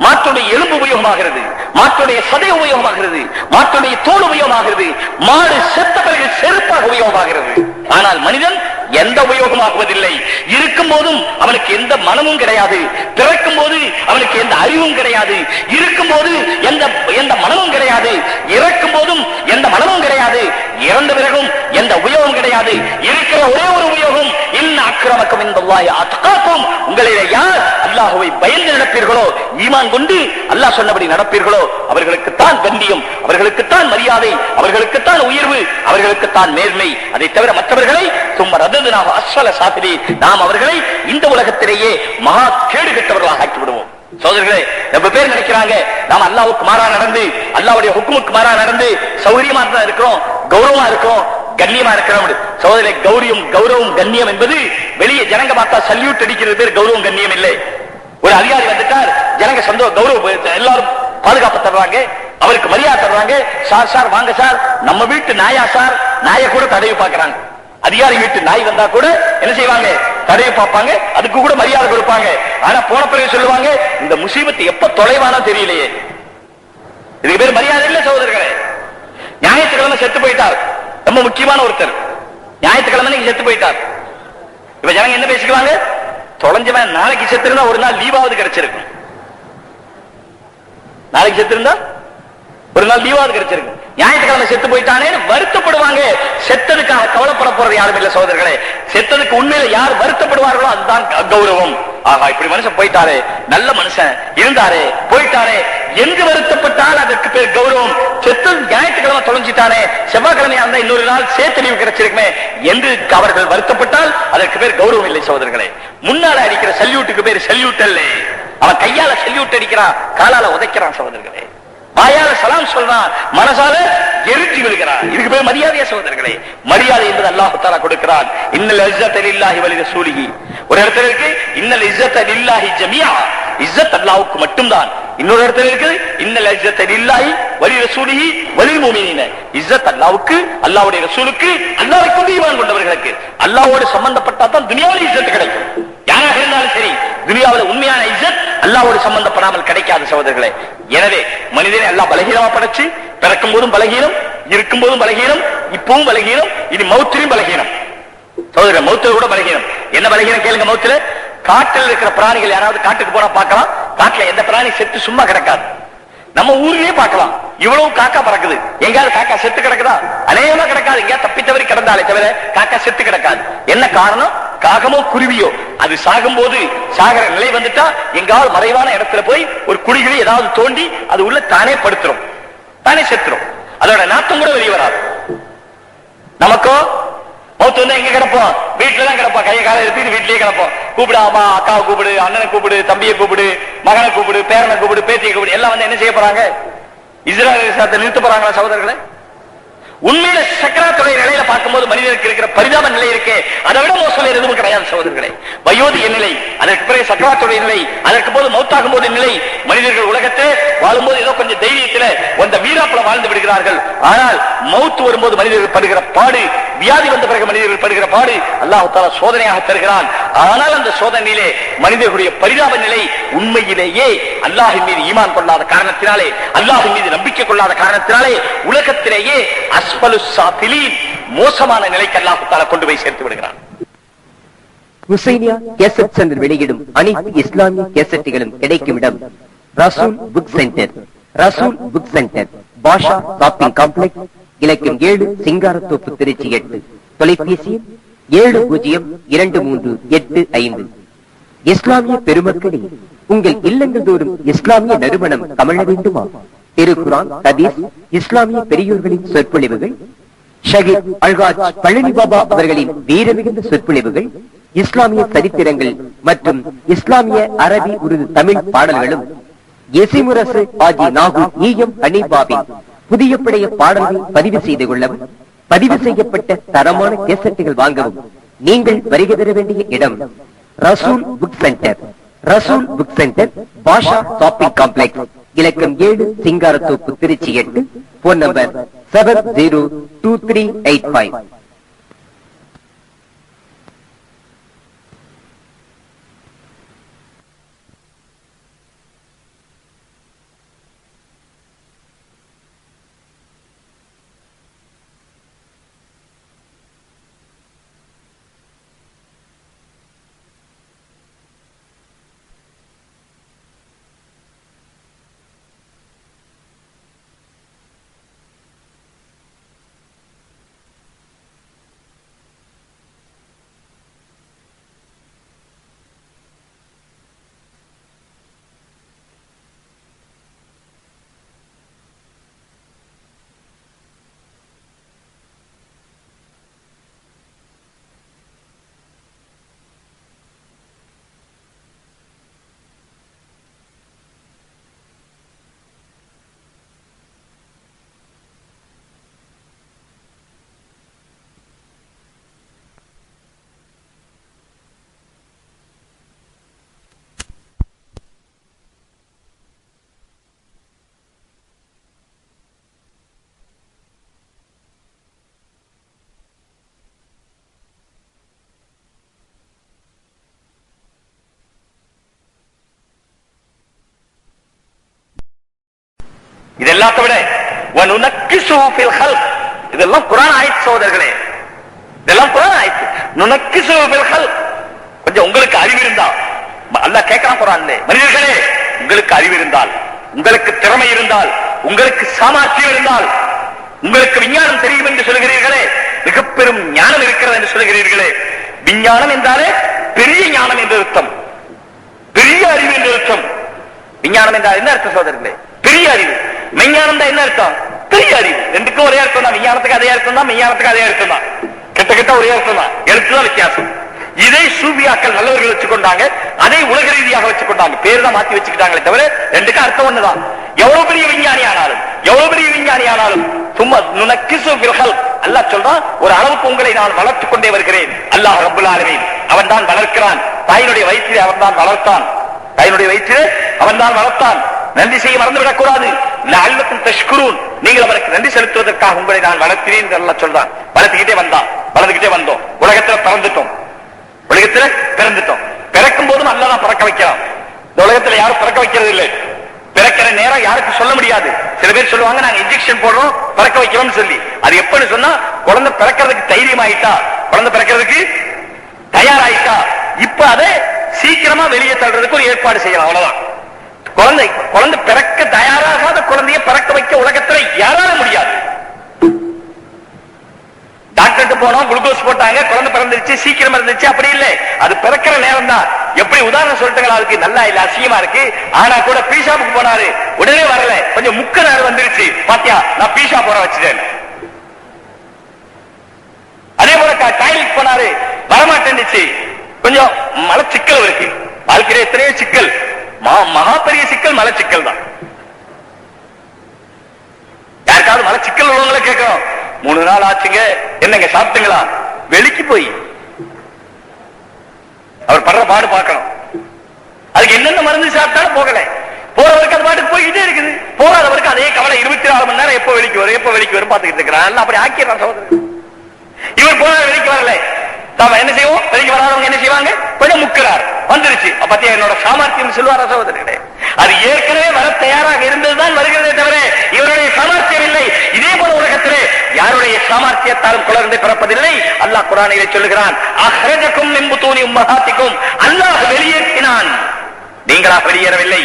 மாட்டுடைய எலும்பு உபயோகமாகிறது, மாட்டுடைய சதை உபயோகமாகிறது, மாட்டுடைய தோல் உபயோகமாகிறது, மாடு செத்த பிறகு செருப்பாக உபயோகமாகிறது. ஆனால் மனிதன் எந்த உபயோகமாகுவதில்லை. இருக்கும் போதும் அவனுக்கு எந்த மனமும் கிடையாது, பிறக்கும் போது அவனுக்கு எந்த அறிவும் கிடையாது, இருக்கும் போது எந்த மனமும் கிடையாது, இறக்கும் போதும் எந்த மனமும் கிடையாது, இறந்த பிறகும் எந்த உபயோகம் கிடையாது. இருக்கிற ஒரே ஒரு உபயோகம், இன்ன அக்ரமக்கும் இன்தல்லாஹி அத்காக்கும், உங்களிலே யார் அல்லாஹ்வை பயந்து நடப்பீர்களோ, ஈமான் கொண்டு அல்லாஹ் சொன்னபடி நடப்பீர்களோ, அவர்களுக்குத்தான் கண்ணியம், அவர்களுக்குத்தான் மரியாதை, அவர்களுக்குத்தான் உயர்வு, அவர்களுக்குத்தான் மேன்மை. அதை தவிர மற்றவர்களை சும்மா ரததுனாக அஸ்வல சாத்திரி, நாம் அவர்களை இந்த உலகத்திலேயே மகா கேடு கெட்டவர்களாக ஆக்கி விடுவோம். சோதர்களே, ரொம்ப பேர் நினைக்கிறாங்க நாம் அல்லாஹ்வுக்கு மாறா நடந்து, அல்லாஹ்வுடைய ஹுக்குமுக்கு மாறா நடந்து சௌகரியமா தான் இருக்கிறோம், கௌரவமா இருக்கிறோம், கண்ணியமா இருக்கிறோம். சோதரே, கௌரவம் கண்ணியம் என்பது வெளியே ஜனங்க பார்த்தா சல்யூட் அடிக்கிறது பேர் கௌரவம் கண்ணியம் இல்லை. ஒரு அதிகாரி வந்துட்டார், ஜனங்க கௌரவம், எல்லாரும் பாதுகாப்பு தர்றாங்க, அவருக்கு மரியாதை தர்றாங்க. சார் சார் வாங்க சார், நம்ம வீட்டு நாயா சார், நாயை கூட தடவி பார்க்கறாங்க. அதிகாரி வீட்டு நாய் வந்தா கூட என்ன செய்வாங்க? தடவி பார்ப்பாங்க, அதுக்கு கூட மரியாதை கொடுப்பாங்க. ஆனா போன பிறகு சொல்லுவாங்க, இந்த முசீபத்து எப்ப தொலைவானோ தெரியலையே. இதுக்கு பேர் மரியாதை இல்லை சகோதரர்களே. ஞாயிற்றுக்கிழமை செத்து போயிட்டார், ரொம்ப முக்கியமான ஒருத்தர், ஞாயிற்றுக்கிழமை செத்து போயிட்டார். இப்ப ஜனங்க என்ன பேசிக்குவாங்க? தொலைஞ்சவன் நாளைக்கு செத்து இருந்தா ஒரு நாள் லீவாவது கிடைச்சிருக்கும், நாளைக்கு செத்து இருந்தா ஒரு நாள் லீவாவது கிடைச்சிருக்கும். ஞாயிற்றுக்கிழமை செத்து போயிட்டானே வருத்தப்படுவாங்க. செத்ததுக்காக கவலைப்பட போறது யாரும் இல்ல சகோதரர்களே. செத்ததுக்கு உண்மையில யார் வருத்தப்படுவார்களோ அதுதான் கௌரவம். ஆகா, இப்படி மனுஷன் போயிட்டாரே, நல்ல மனுஷன் இருந்தாரே, போயிட்டாரே என்று வருத்தப்பட்டால் அதற்கு பேர் கௌரவம். செத்தது ஞாயிற்றுக்கிழமை தொலைஞ்சிட்டானே, செவ்வாய்க்கிழமையா இருந்தா இன்னொரு நாள் சேர்த்து லீவு கிடைச்சிருக்குமே என்று அவர்கள் வருத்தப்பட்டால் அதற்கு பேர் கௌரவம் இல்லை சகோதரர்களே. முன்னால அடிக்கிற சல்யூட்டுக்கு பேர் சல்யூட் அல்ல. அவன் கையால சல்யூட் அடிக்கிறான், காலால உதைக்கிறான் சகோதரர்களே. வாயால சலாம் சொல்றான், மனசால எரிஞ்சி விழுகிறான். இதுக்கு பேர் மரியாதையா சகோதரர்களே? மரியாதை என்பது அல்லாஹ் தஆலா கொடுக்கிறான். இன்னல் இஸ்ஸத லில்லாஹி வலி ரசூலிஹி. ஒரு இடத்துல இருக்கு இன்னல் இஸ்ஸத லில்லாஹி ஜமீஆ, இஸ்ஸத் அல்லாஹ்வுக்கு மட்டும்தான். இன்னொரு இடத்துல இருக்கு இன்னல் இஸ்ஸத லில்லாஹி வலி ரசூலிஹி வலில் முஃமினீன. இஸ்ஸத் அல்லாஹ்வுக்கு, அல்லாஹ்வுடைய ரசூலுக்கு, அல்லாஹ்வை கொண்டு ஈமான் கொண்டவர்களுக்கு. அல்லாஹ்வோடு சம்பந்தப்பட்டா தான் துனியாவில் இஸ்ஸத் கிடைக்கும். யாராக இருந்தாலும் சரி, துனியாவில் உண்மையான இஸ்ஸத் அல்லாஹ்வோடு சம்பந்தப்படாமல் கிடைக்காது சகோதரர்களே. எனவே மனிதனை அல்லாஹ் பலகீனமா படைச்சு, பிறக்கும் போதும் பலகீனம், இருக்கும் போதும் பலகீனம், இப்பவும் பலகீனம், இனி மௌத்திலும் பலகீனம். சகோதரர், மௌத்துல கூட பலகீனம். என்ன பலகீனம் கேளுங்க? மௌத்துல காட்டில் இருக்கிற பிராணிகள் யாராவது காட்டுக்கு போனா பார்க்கலாம், காட்டுல எந்த பிராணி செத்து சும்மா கிடக்காது. நம்ம ஊர்லயே பார்க்கலாம், இவ்வளவு காக்கா பறக்குது, எங்காவது காக்கா செத்து கிடக்குதா? அநேகமா கிடக்காது, எங்கயா தப்பித்தவரி கிடந்தாலே தவிர காக்கா செத்து கிடக்காது. என்ன காரணம்? காகமோ குருவியோ அது சாகும் போது சாகர நிலை வந்துட்டா எங்காவது மறைவான இடத்துல போய் ஒரு குழிகளை ஏதாவது தோண்டி அது உள்ள தானே படுத்துரும், தானே செத்துரும். அதோட நாத்தம் கூட வெளியே வராது. நமக்கோ மௌத்து வந்து எங்க கிடப்போம்? வீட்டுல தான் கிடப்போம், கையை காலை எடுத்து வீட்லயே கிடப்போம். கூப்பிடு, அம்மா அக்காவை கூப்பிடு, அண்ணனை கூப்பிடு, தம்பியை கூப்பிடு, மகனை கூப்பிடு, பேரனை கூப்பிடு, பேத்தியை கூப்பிடு, எல்லாம் வந்து என்ன செய்ய போறாங்க? இஸ்ராயேல் நிறுத்த போறாங்களா சகோதரர்களே? உண்மையில சக்கராத்துடைய நிலையில பார்க்கும்போது மனிதனுக்கு இருக்கிற பரிதாப நிலை இருக்கே, அதை விட மோசம் எதுவும் கிடையாது சகோதரர்களே. வயோதிக நிலை, அதற்கு பிறகு சக்கராத்துடைய நிலை, அதற்கு போது மௌத்தாகும் போது நிலை. மனிதர்கள் உலகத்தை வாழும்போது ஏதோ கொஞ்சம் தைரியத்துல அந்த வீராப்புல வாழ்ந்து விடுகிறார்கள். ஆனால் மௌத்து வரும்போது மனிதர்கள் படுகிற பாடு, வியாதி வந்த பிறகு மனிதர்கள் படுகிற பாடு அல்லாஹ் தஆலா சோதனையாக தருகிறான். ஆனால் அந்த சோதனையிலே மனிதர்களுடைய பரிதாப நிலை உண்மையிலேயே அல்லாஹ்வின் மீது ஈமான் கொள்ளாத காரணத்தினாலே, அல்லாஹ்வின் மீது நம்பிக்கை கொள்ளாத காரணத்தினாலே உலகத்திலேயே மோசமான நிலைக்கு அல்லாஹ் தஆலா கொண்டு போய் சேர்த்து விடுகிறான். ஹுசைனியா கேசட் சென்டர் வெளியிடும் அனைத்து இஸ்லாமிய கேசட்டுகளும் கிடைக்கும் இடம் ரசூல் புக் சென்டர். ரசூல் புக் சென்டர், பாஷா ஷாப்பிங் காம்ப்ளெக்ஸ், இலக்கம் 7, சிங்காரத்தோப்பு, திருச்சி 8. தொலைபேசி 702385. இஸ்லாமிய பெருமக்களே, உங்கள் இல்லங்கள் தோறும் இஸ்லாமிய நறுமணம் கமழ வேண்டுமா? திருக்குரான், ஹதீஸ், இஸ்லாமிய பெரியோர்களின் சொற்பொழிவுகள், ஷஹீத் அல்காஜ் பழனி பாபா அவர்களின் வீரமிகுந்த சொற்பொழிவுகள், இஸ்லாமிய சரித்திரங்கள் மற்றும் இஸ்லாமிய அரபி, உருது, தமிழ் பாடல்களும், எசிமுரசு ஆஜி நாகூர் ஈயம் ஹனீபாவின் புதிய பழைய பாடல்களை பதிவு செய்து கொள்ளவும், பதிவு செய்யப்பட்ட தரமான கேசட்டுகள் வாங்கவும் நீங்கள் வருகை தர வேண்டிய இடம் ரசூல் புக் சென்டர். ரசூல் புக் சென்டர், பாஷா ஷாப்பிங் காம்ப்ளெக்ஸ், இலக்கம் 7, சிங்காரத்தோப்பு, திருச்சி 8. Phone number 702385. இதெல்லாத்த விட இதெல்லாம் குர்ஆன் ஆயத் சோதர்களே, இதெல்லாம் குர்ஆன் ஆயத். கொஞ்சம் உங்களுக்கு அறிவு இருந்தா, அல்லாஹ் கேட்கிறான் குர்ஆன்ல, மனிதர்களே உங்களுக்கு அறிவு இருந்தால், உங்களுக்கு திறமை இருந்தால், உங்களுக்கு சாமர்த்தியம் இருந்தால், உங்களுக்கு விஞ்ஞானம் தெரியும் என்று சொல்கிறீர்களே, மிக பெரும் ஞானம் இருக்கிறது என்று சொல்கிறீர்களே. விஞ்ஞானம் என்றாலே பெரிய ஞானம் என்று அர்த்தம், பெரிய அறிவு என்று அர்த்தம். விஞ்ஞானம் என்றால் என்ன அர்த்தம் சோதர்களே? பெரிய அறிவு. மெஞ்ஞானம் தான் என்ன அர்த்தம்? பெரிய அறிவு. ரெண்டுக்கும் ஒரே அர்த்தம் தான். விஞ்ஞானத்துக்கு அதே அர்த்தம் தான், மெய்ஞானத்துக்கு அதே அர்த்தம் தான். கிட்ட ஒரே அர்த்தம் தான், எழுத்துதான் வித்தியாசம். இதை சூபியாக்கள் நல்லவர்கள் வச்சுக்கொண்டாங்க, அதை உலக ரீதியாக வச்சுக்கொண்டாங்க, பேர் தான் மாத்தி வச்சுக்கிட்டாங்களே தவிர ரெண்டுக்கும் அர்த்தம் ஒண்ணுதான். எவ்வளவு பெரிய விஞ்ஞானி ஆனாலும், எவ்வளவு பெரிய விஞ்ஞானி ஆனாலும் சும்மா அல்லாஹ் சொல்றான், ஒரு அளவுக்கு உங்களை நான் வளர்த்துக் கொண்டே வருகிறேன். அல்லாஹ் ரப்பல் ஆலமீன் அவன் தான் வளர்க்கிறான். தாயினுடைய வயிற்றிலே அவன் தான் வளர்த்தான், தாயினுடைய வயிற்றிலே அவன் தான் வளர்த்தான். நன்றி செய்ய மறந்துவிடக் கூடாது. லஅல்லக்கும் தஷ்குரூன், நீங்கள் அவருக்கு நன்றி செலுத்துவதற்காக உங்களை நான் வளர்க்கிறேன் என்று அல்லாஹ் சொல்றான். வளர்ந்துகிட்டே வந்தோம், உலகத்துல பிறந்துட்டோம், பிறக்கும் போதும் அல்லாஹ் தான் பிறக்க வைக்கிறான். இந்த உலகத்துல யாரும் பிறக்க வைக்கிறது இல்லை. பிறக்கிற நேரம் யாருக்கு சொல்ல முடியாது. சில பேர் சொல்லுவாங்க நாங்க இன்ஜெக்ஷன் போடுறோம் பிறக்க வைக்கிறோம் சொல்லி. அது எப்பன்னு சொன்னா, குழந்தை பிறக்கிறதுக்கு தைரியம் ஆயிட்டா, குழந்தை பிறக்கிறதுக்கு தயாராயிட்டா, இப்ப அதை சீக்கிரமா வெளியே தள்ளுறதுக்கு ஒரு ஏற்பாடு செய்யலாம், அவ்வளவுதான். குழந்தை பிறக்க தயாராகாத குழந்தைய பிறக்க வைக்க உலகத்துல யாரால முடியாது. டாக்டர் போனோம், குளுக்கோஸ் போட்டாங்க, குழந்தை பிறந்துருச்சு, சீக்கிரம் இருந்துச்சு, அப்படி இல்லை. அது பிறக்கிற நேரம் தான். எப்படி உதாரணம் சொல்லிட்டுங்களா, அதுக்கு நல்லா இல்ல, அசிங்கமா இருக்கு. ஆனா கூட பீஷாப்புக்கு போனாரு, உடனே வரல, கொஞ்சம் முக்க நேரம் வந்துருச்சு, பாத்தியா நான் பீஷா போற வச்சுட்டேன். அதே போல டாய்லெட் போனாரு, வரமாட்டேன்னுச்சு, கொஞ்சம் மலச்சிக்கல் இருக்கு. வாழ்க்கையில எத்தனையோ சிக்கல், மகா பெரிய சிக்கல் மலச்சிக்கல் தான். யாருக்காவது மலச்சிக்கல் உள்ளவங்களை கேட்கணும், 3 நாள் ஆச்சுங்க, என்னங்க சாப்பிட்டுங்களா? வெளிக்கு போய் அவர் படுற பாடு பார்க்கணும். அதுக்கு என்னென்ன மருந்து சாப்பிட்டாலும் போகல, போறவருக்கு அது பாட்டுக்கு போய்கிட்டே இருக்குது. போகாதவருக்கு அதே கவலை, 24 மணி நேரம் எப்ப வெளிக்கு வரும் பார்த்துக்கிட்டு இருக்கிறான். அப்படி ஆக்கிடுறான் சகோதரர். இவர் போன வெளிக்கு வரல, நாம என்ன செய்வோம்? வெளிக்கு வராதவங்க என்ன செய்வாங்க? கொஞ்சம் முக்கிறார், வந்துருச்சு, பத்தியா என்னோட சாமர்த்தியம் சொல்லுவாரா சகோதரர்களே? அது ஏற்கனவே வர தயாராக இருந்ததுதான் வருகிறதே தவிர இவருடைய சாமர்த்தியம் இல்லை. இதே போல உலகத்திலே யாருடைய சாமர்த்தியத்தாலும் குழந்தை பிறப்பதில்லை. அல்லாஹ் குர்ஆனிலே சொல்லுகிறான், அஹ்ரஜக்கும் மின் புத்தூனி உம்மஹாத்திக்கும், அல்லாஹ் வெளியேற்றினான், நீங்களா வெளியேறவில்லை.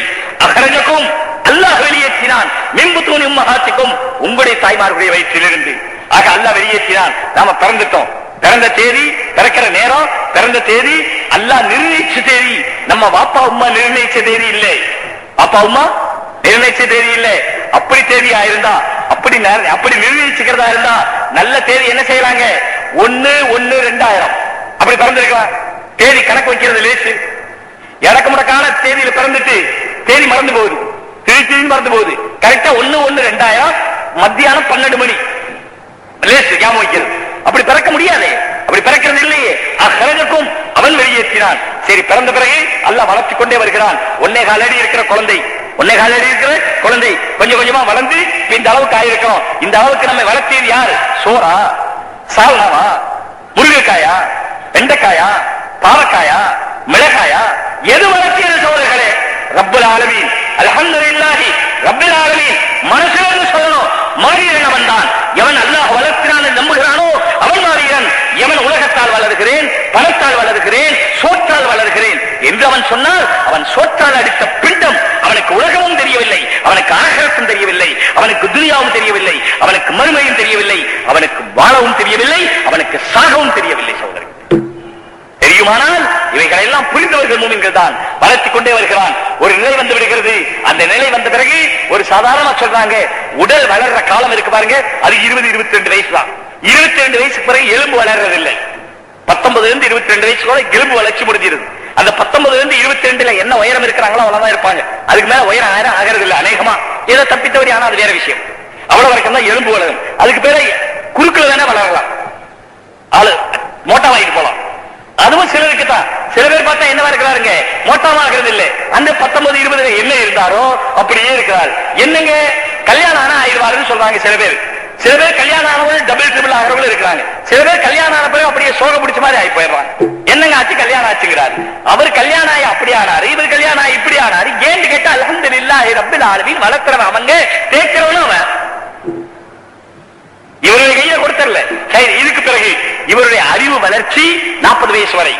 அஹ்ரஜக்கும், அல்லாஹ் வெளியேற்றினான், மின் புத்தூனி உம்மஹாத்திக்கும், உங்களுடைய தாய்மார்களுடைய வயிற்றிலிருந்து. ஆக அல்லாஹ் வெளியேற்றினான். நாம பிறந்துட்டோம், பிறந்த தேதி, பிறக்கிற நேரம், பிறந்த தேதி அல்லாஹ் நிர்ணயிச்ச தேதி. நம்ம பாப்பா உம்மா நிர்ணயிச்ச தேதி இல்லை, பாப்பா உம்மா நிர்ணயிச்ச தேதி இல்லை. அப்படி தேதியா இருந்தா, அப்படி நிர்ணயிச்சுக்கிறதா இருந்தா நல்ல தேதி என்ன செய்யறாங்க? 1/1/2000 அப்படி பிறந்திருக்கலாம். தேதி கணக்கு வைக்கிறது லேசு. எனக்கு முடக்கான தேதியில பிறந்துட்டு தேதி மறந்து போகுது, திருச்சி மறந்து போகுது. கரெக்டா 1/1/2000 மத்தியானம் 12 மணி லேசு ஞாபகம் வைக்கிறது. அப்படி பிறக்க முடியாது, அப்படி பிறக்கிறது இல்லையே. அஹ்ரஜக்கும், அவன் வெளியேற்றினான். சரி, பிறந்த பிறகு அல்லாஹ் வளர்த்துக் கொண்டே வருகிறான். 1.25 அடி இருக்கிற குழந்தை 1.25 அடி இருக்கிற குழந்தை கொஞ்சம் கொஞ்சமா வளர்ந்து இந்த அளவுக்கு ஆயிருக்கணும். இந்த அளவுக்கு நம்ம வளர்த்தியது யாரு? சோறா, சால்னாவா, முருங்கைக்காயா, வெண்டைக்காயா, பாவக்காயா, மிளகாயா? எது வளர்த்தியது சோதர்களே? ரப்பல் ஆலமீன். அல்ஹம்துலில்லாஹி ரப்பல் ஆலமீன். மனுஷன் சொல்லணும், மாறீரன் அவன் தான். எவன் அல்லாஹ் வளர்க்கிறான் நம்புகிறானோ அவன் மாறீரன். எவன் உலகத்தால் வளர்கிறேன், பணத்தால் வளர்கிறேன், சோற்றால் வளர்கிறேன் என்று அவன் சொன்னால் அவன் சோற்றால் அடித்த பிண்டம். அவனுக்கு உலகமும் தெரியவில்லை, அவனுக்கு ஆகிரத்தும் தெரியவில்லை, அவனுக்கு துனியாவும் தெரியவில்லை, அவனுக்கு மறுமையும் தெரியவில்லை, அவனுக்கு வாழவும் தெரியவில்லை, அவனுக்கு சாகவும் தெரியவில்லை. சோதரர்கள் தெரியுமானால் இவைகளை எல்லாம் புரிந்தவர்கள் மூமின்கள் தான். வளர்த்தி கொண்டே வருகிறான். ஒரு நிலை வந்து விடுகிறது. அந்த நிலை வந்த பிறகு ஒரு சாதாரணமா சொல்றாங்க, உடல் வளர்ற காலம் இருக்கு பாருங்க, அது 20-22 வயசு தான். 22 வயசுக்கு பிறகு எலும்பு வளர்றதில்லை. 19-22 வயசு கூட எலும்பு வளர்ச்சி முடிஞ்சிருது. அந்த 19-22 என்ன உயரம் இருக்கிறாங்களோ அவ்வளவுதான் இருப்பாங்க. அதுக்கு மேல உயரம் ஆகிறது இல்லை அநேகமா. ஏதோ தப்பித்தவரி, ஆனா அது வேற விஷயம். அவ்வளவு வரைக்கும் தான் எலும்பு வளரும். அதுக்கு பேர குறுக்குல தானே வளரலாம், ஆளு மோட்டா வாங்கிட்டு போலாம். அதுவும் சிலருக்கு தான். சில பேர் பார்த்தா என்னவா இருக்கிறாருங்க, மோட்டாமா இருக்கிறது இல்லை. அந்த 19-20 என்ன இருந்தாரோ அப்படியே இருக்கிறார். என்னங்க கல்யாணம் ஆனா ஆயிடுவாருன்னு சொல்றாங்க சில பேர். சில பேர் கல்யாணம் ஆனவங்க டபுள் ட்ரிபிள் ஆகிறவங்களும் இருக்கிறாங்க. சில பேர் கல்யாணம் ஆன பிறகு அப்படியே சோக பிடிச்ச மாதிரி ஆகி போயிடுறாங்க. என்னங்க ஆச்சு, கல்யாணம் ஆச்சுங்கிறாரு. அவர் கல்யாணம் ஆகி அப்படி ஆனாரு, இவர் கல்யாணம் ஆகி இப்படி ஆனாரு. ஏன்னு கேட்டா அல்ஹம்துலில்லாஹி ரப்பில் ஆலமீன். வளர்க்கிறவன் அவங்க, தேய்க்கிறவனும் அவன். இவருடைய கையில கொடுத்தரல. இதுக்கு பிறகு இவருடைய அறிவு வளர்ச்சி 40 வயசு வரை.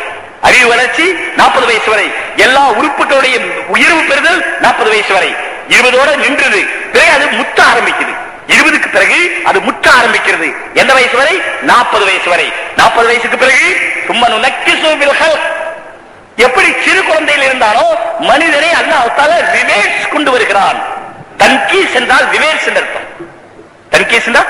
அறிவு வளர்ச்சி 40 வயசு வரை. எல்லா உறுப்புகளுடைய உயர்வு பெறுதல் 40 வயசு வரை. 20ஓட நின்றது. பிறகு அது முத்த ஆரம்பிக்குது. 20க்கு பிறகு அது முற்ற ஆரம்பிக்கிறது. எந்த வயசு வரை? 40 வயசு வரை. 40 வயசுக்கு பிறகு எப்படி சிறு குழந்தையில் இருந்தாலோ மனிதனை அல்லாஹ் ரிவேர்ஸ் கொண்டு வருகிறான். தன்கீஸ் என்றால் ரிவேர்ஸ் என்று அர்த்தம். தன்கீஸ் என்றால்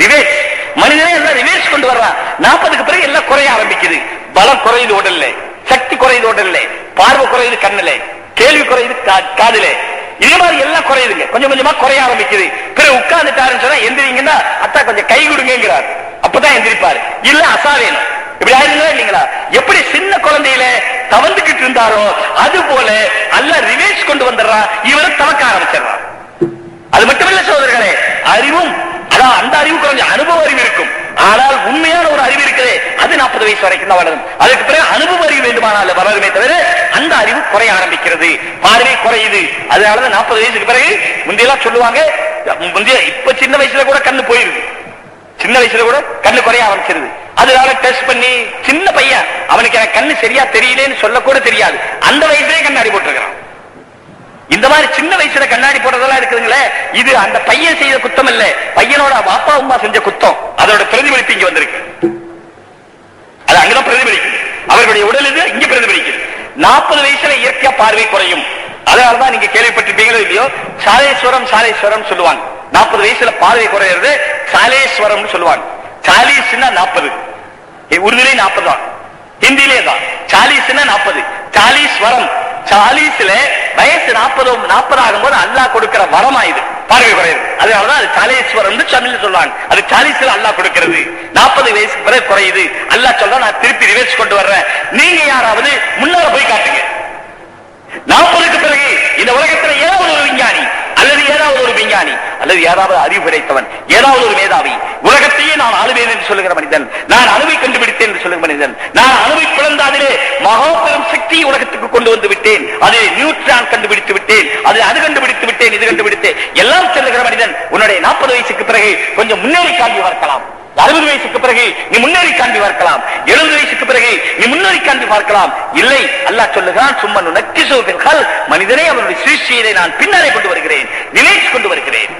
ரிவேர்ஸ். மனிதனை எல்லாம் ரிவேர்ஸ் கொண்டு வர்றான். 40க்கு பிறகு எல்லாம் குறைய ஆரம்பிக்குது. பலம் குறையுது உடல்ல, சக்தி குறையுது உடல்ல, பார்வை குறையுது கண்ணுல, கேள்வி குறையுது காதுல. இதே மாதிரி எல்லாம் குறையுதுங்க. கொஞ்சம் கொஞ்சமா குறைய ஆரம்பிக்குது. பிறகு உட்கார்ந்துட்டாருன்னு சொன்னா எந்திரிங்கன்னா அத்தா கொஞ்சம் கை கொடுங்கிறார். அப்பதான் எந்திரிப்பாரு. இல்ல அசாவேணும். இப்படி ஆயிருந்தா இல்லீங்களா? எப்படி சின்ன குழந்தையில தவந்துகிட்டு இருந்தாரோ அது போல அல்ல ரிவேர்ஸ் கொண்டு வந்துடுறான். இவரும் தவக்க ஆரம்பிச்சிடறான். அது மட்டுமில்ல சகோதரர்களே, அறிவும் அதான் அந்த அறிவு கொஞ்சம் அனுபவ அறிவு இருக்கும். ஆனால் உண்மையான ஒரு அறிவு இருக்குது, அது 40 வயசு வரைக்கும் தான் வளரும். அதுக்கு பிறகு அனுபவ அறிவு வேண்டுமானால் வளருமே தவிர அந்த அறிவு குறைய ஆரம்பிக்கிறது, பார்வை குறையுது. அதனாலதான் 40 வயசுக்கு பிறகு முந்தையெல்லாம் சொல்லுவாங்க, இப்ப சின்ன வயசுல கூட கண்ணு போயிருது, சின்ன வயசுல கூட கண்ணு குறைய ஆரம்பிச்சிருது. அதனால டெஸ்ட் பண்ணி சின்ன பையன் அவனுக்கு கண்ணு சரியா தெரியலேன்னு சொல்ல கூட தெரியாது, அந்த வயசுலயே கண்ணாடி போட்டிருக்கிறான். இந்த மாதிரி சின்ன வயசுல கண்ணாடி போடுறதெல்லாம் இருக்குதுங்களே, இது அந்த பையன் செய்த குத்தம் இல்ல, பையனோட அப்பா அம்மா செஞ்ச குத்தம். அதோட பிரதிபலிப்பு இங்க வந்திருக்கு. அது அங்கதான் பிரதிபலிக்குது. அவர்களுடைய உடல் இது இங்க பிரதிபலிக்குது. 40 வயசுல இயற்கையா பார்வை குறையும். அதனாலதான் நீங்க கேள்விப்பட்டிருப்பீங்களோ இல்லையோ, சாலேஸ்வரம் சாலேஸ்வரம் சொல்லுவாங்க. 40 வயசுல பார்வை குறையிறது சாலேஸ்வரம் சொல்லுவாங்க. 40 40, உருதுலே 40 தான், ஹிந்திலே தான். 40 40, சாலீஸ்வரம். 40ல வயசு 40 ஆகும்போது அல்லாஹ் கொடுக்கிற வரமா இது பார்வை குறையுது. அதனாலதான் அது சாலேஸ்வரம் தமிழ் சொல்லுவாங்க. அது 40ல அல்லாஹ் கொடுக்கிறது. 40 வயசுக்கு பிறகு குறையுது. அல்லாஹ் சொல்ல நான் திருப்பி ரிவர்ஸ் கொண்டு வர்றேன். நீங்க யாராவது முன்னால போய் காட்டுங்க. 40க்கு பிறகு இந்த உலகத்தில் ஏதாவது ஒரு விஞ்ஞானி அல்லது ஏதாவது ஒரு விஞ்ஞானி அல்லது ஏதாவது அறிவு கிடைத்தவன், ஏதாவது ஒரு மேதாவி, உலகத்தையே நான் அணுவேன் என்று சொல்லுகிற மனிதன், நான் அணுவை கண்டுபிடித்தேன் என்று சொல்லுகிற மனிதன், நான் அணுவை பிளந்த அதிலே மகா பெரும் சக்தியை உலகத்துக்கு கொண்டு வந்து விட்டேன், அது நியூட்ரான் கண்டுபிடித்து விட்டேன், அது கண்டுபிடித்து விட்டேன், இது கண்டுபிடித்தேன் எல்லாம் சொல்லுகிற மனிதன் உன்னுடைய 40 வயசுக்கு பிறகு கொஞ்சம் முன்னேறி காண்பி பார்க்கலாம். 60 வயசுக்கு பிறகு நீ முன்னேறி காண்பி பார்க்கலாம். 70 வயசுக்கு பிறகு நீ முன்னேறி காண்பி பார்க்கலாம். இல்லை, அல்லாஹ் சொல்லுகிறான், சும்மா நக்கிசுகள் மனிதனை அவனுடைய சிருஷ்டியை நான் பின்னாலே கொண்டு வருகிறேன், நிலைக்கு கொண்டு வருகிறேன்.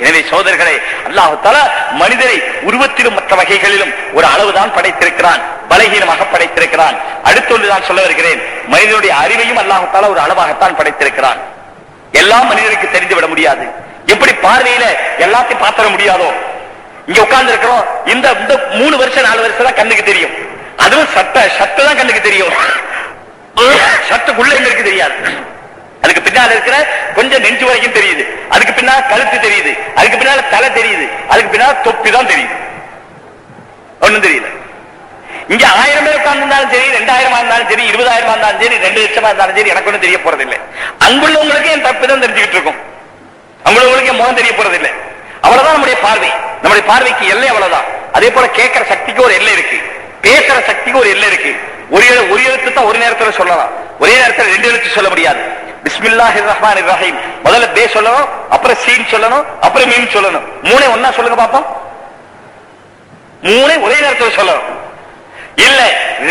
எனவே சோதரர்களே, அல்லாஹ் தஆலா மனிதரை உருவத்திலும் மற்ற வகைகளிலும் ஒரு அளவுதான் படைத்திருக்கிறான், பலகீனமாக படைத்திருக்கிறான். அடுத்தொன்று நான் சொல்ல வருகிறேன், மனிதனுடைய அறிவையும் அல்லாஹ் தஆலா ஒரு அளவாகத்தான் படைத்திருக்கிறான். எல்லாம் மனிதனுக்கு தெரிந்துவிட முடியாது. எப்படி பார்வையில எல்லாத்தையும் பார்த்துட முடியாதோ, இங்க உட்கார்ந்து இருக்கிறோம், இந்த 3 வருஷம் 4 வருஷம் தான் கண்ணுக்கு தெரியும். அதுவும் சட்டை தான் கண்ணுக்கு தெரியும், சட்டுக்குள்ள எங்க இருக்கு தெரியாது. அதுக்கு பின்னால் இருக்கிற கொஞ்சம் நெஞ்சு வரைக்கும் தெரியுது, அதுக்கு பின்னால் கழுத்து தெரியுது, அதுக்கு பின்னால தலை தெரியுது, அதுக்கு பின்னால் தொப்பி தான் தெரியுது, ஒண்ணும் தெரியல. இங்க 1000 பேர் உட்கார்ந்தாலும் சரி, 2000 இருந்தாலும் சரி, 20,000 இருந்தாலும் சரி, 2 லட்சமா இருந்தாலும் சரி, எனக்கு ஒன்றும் தெரிய போறதில்லை. அங்குள்ளவங்களுக்கு என் தப்பு தான் தெரிஞ்சுக்கிட்டு இருக்கும், அங்குள்ளவங்களுக்கு என் முகம் தெரிய போறதில்லை. அவ்வளவுதான் நம்முடைய பார்வை. நம்முடைய பார்வைக்கு எல்லை அவ்வளவுதான். அதே போல கேட்கிற சக்திக்கு ஒரு எல்லை இருக்கு, பேசுற சக்திக்கு ஒரு எல்லை இருக்கு. ஒரு எழுத்து தான் ஒரு நேரத்தில் சொல்லலாம், ஒரே நேரத்தில் 2 எழுத்து சொல்ல முடியாது. பிஸ்மில்லாஹிர் ரஹ்மானிர் ரஹீம், முதல்ல பே சொல்லணும், அப்புறம் சீன் சொல்லணும், அப்புறம் மீன் சொல்லணும். 3 ஒன்னா சொல்லுங்க பாப்போம். 3 ஒரே நேரத்தில் சொல்லணும். இல்ல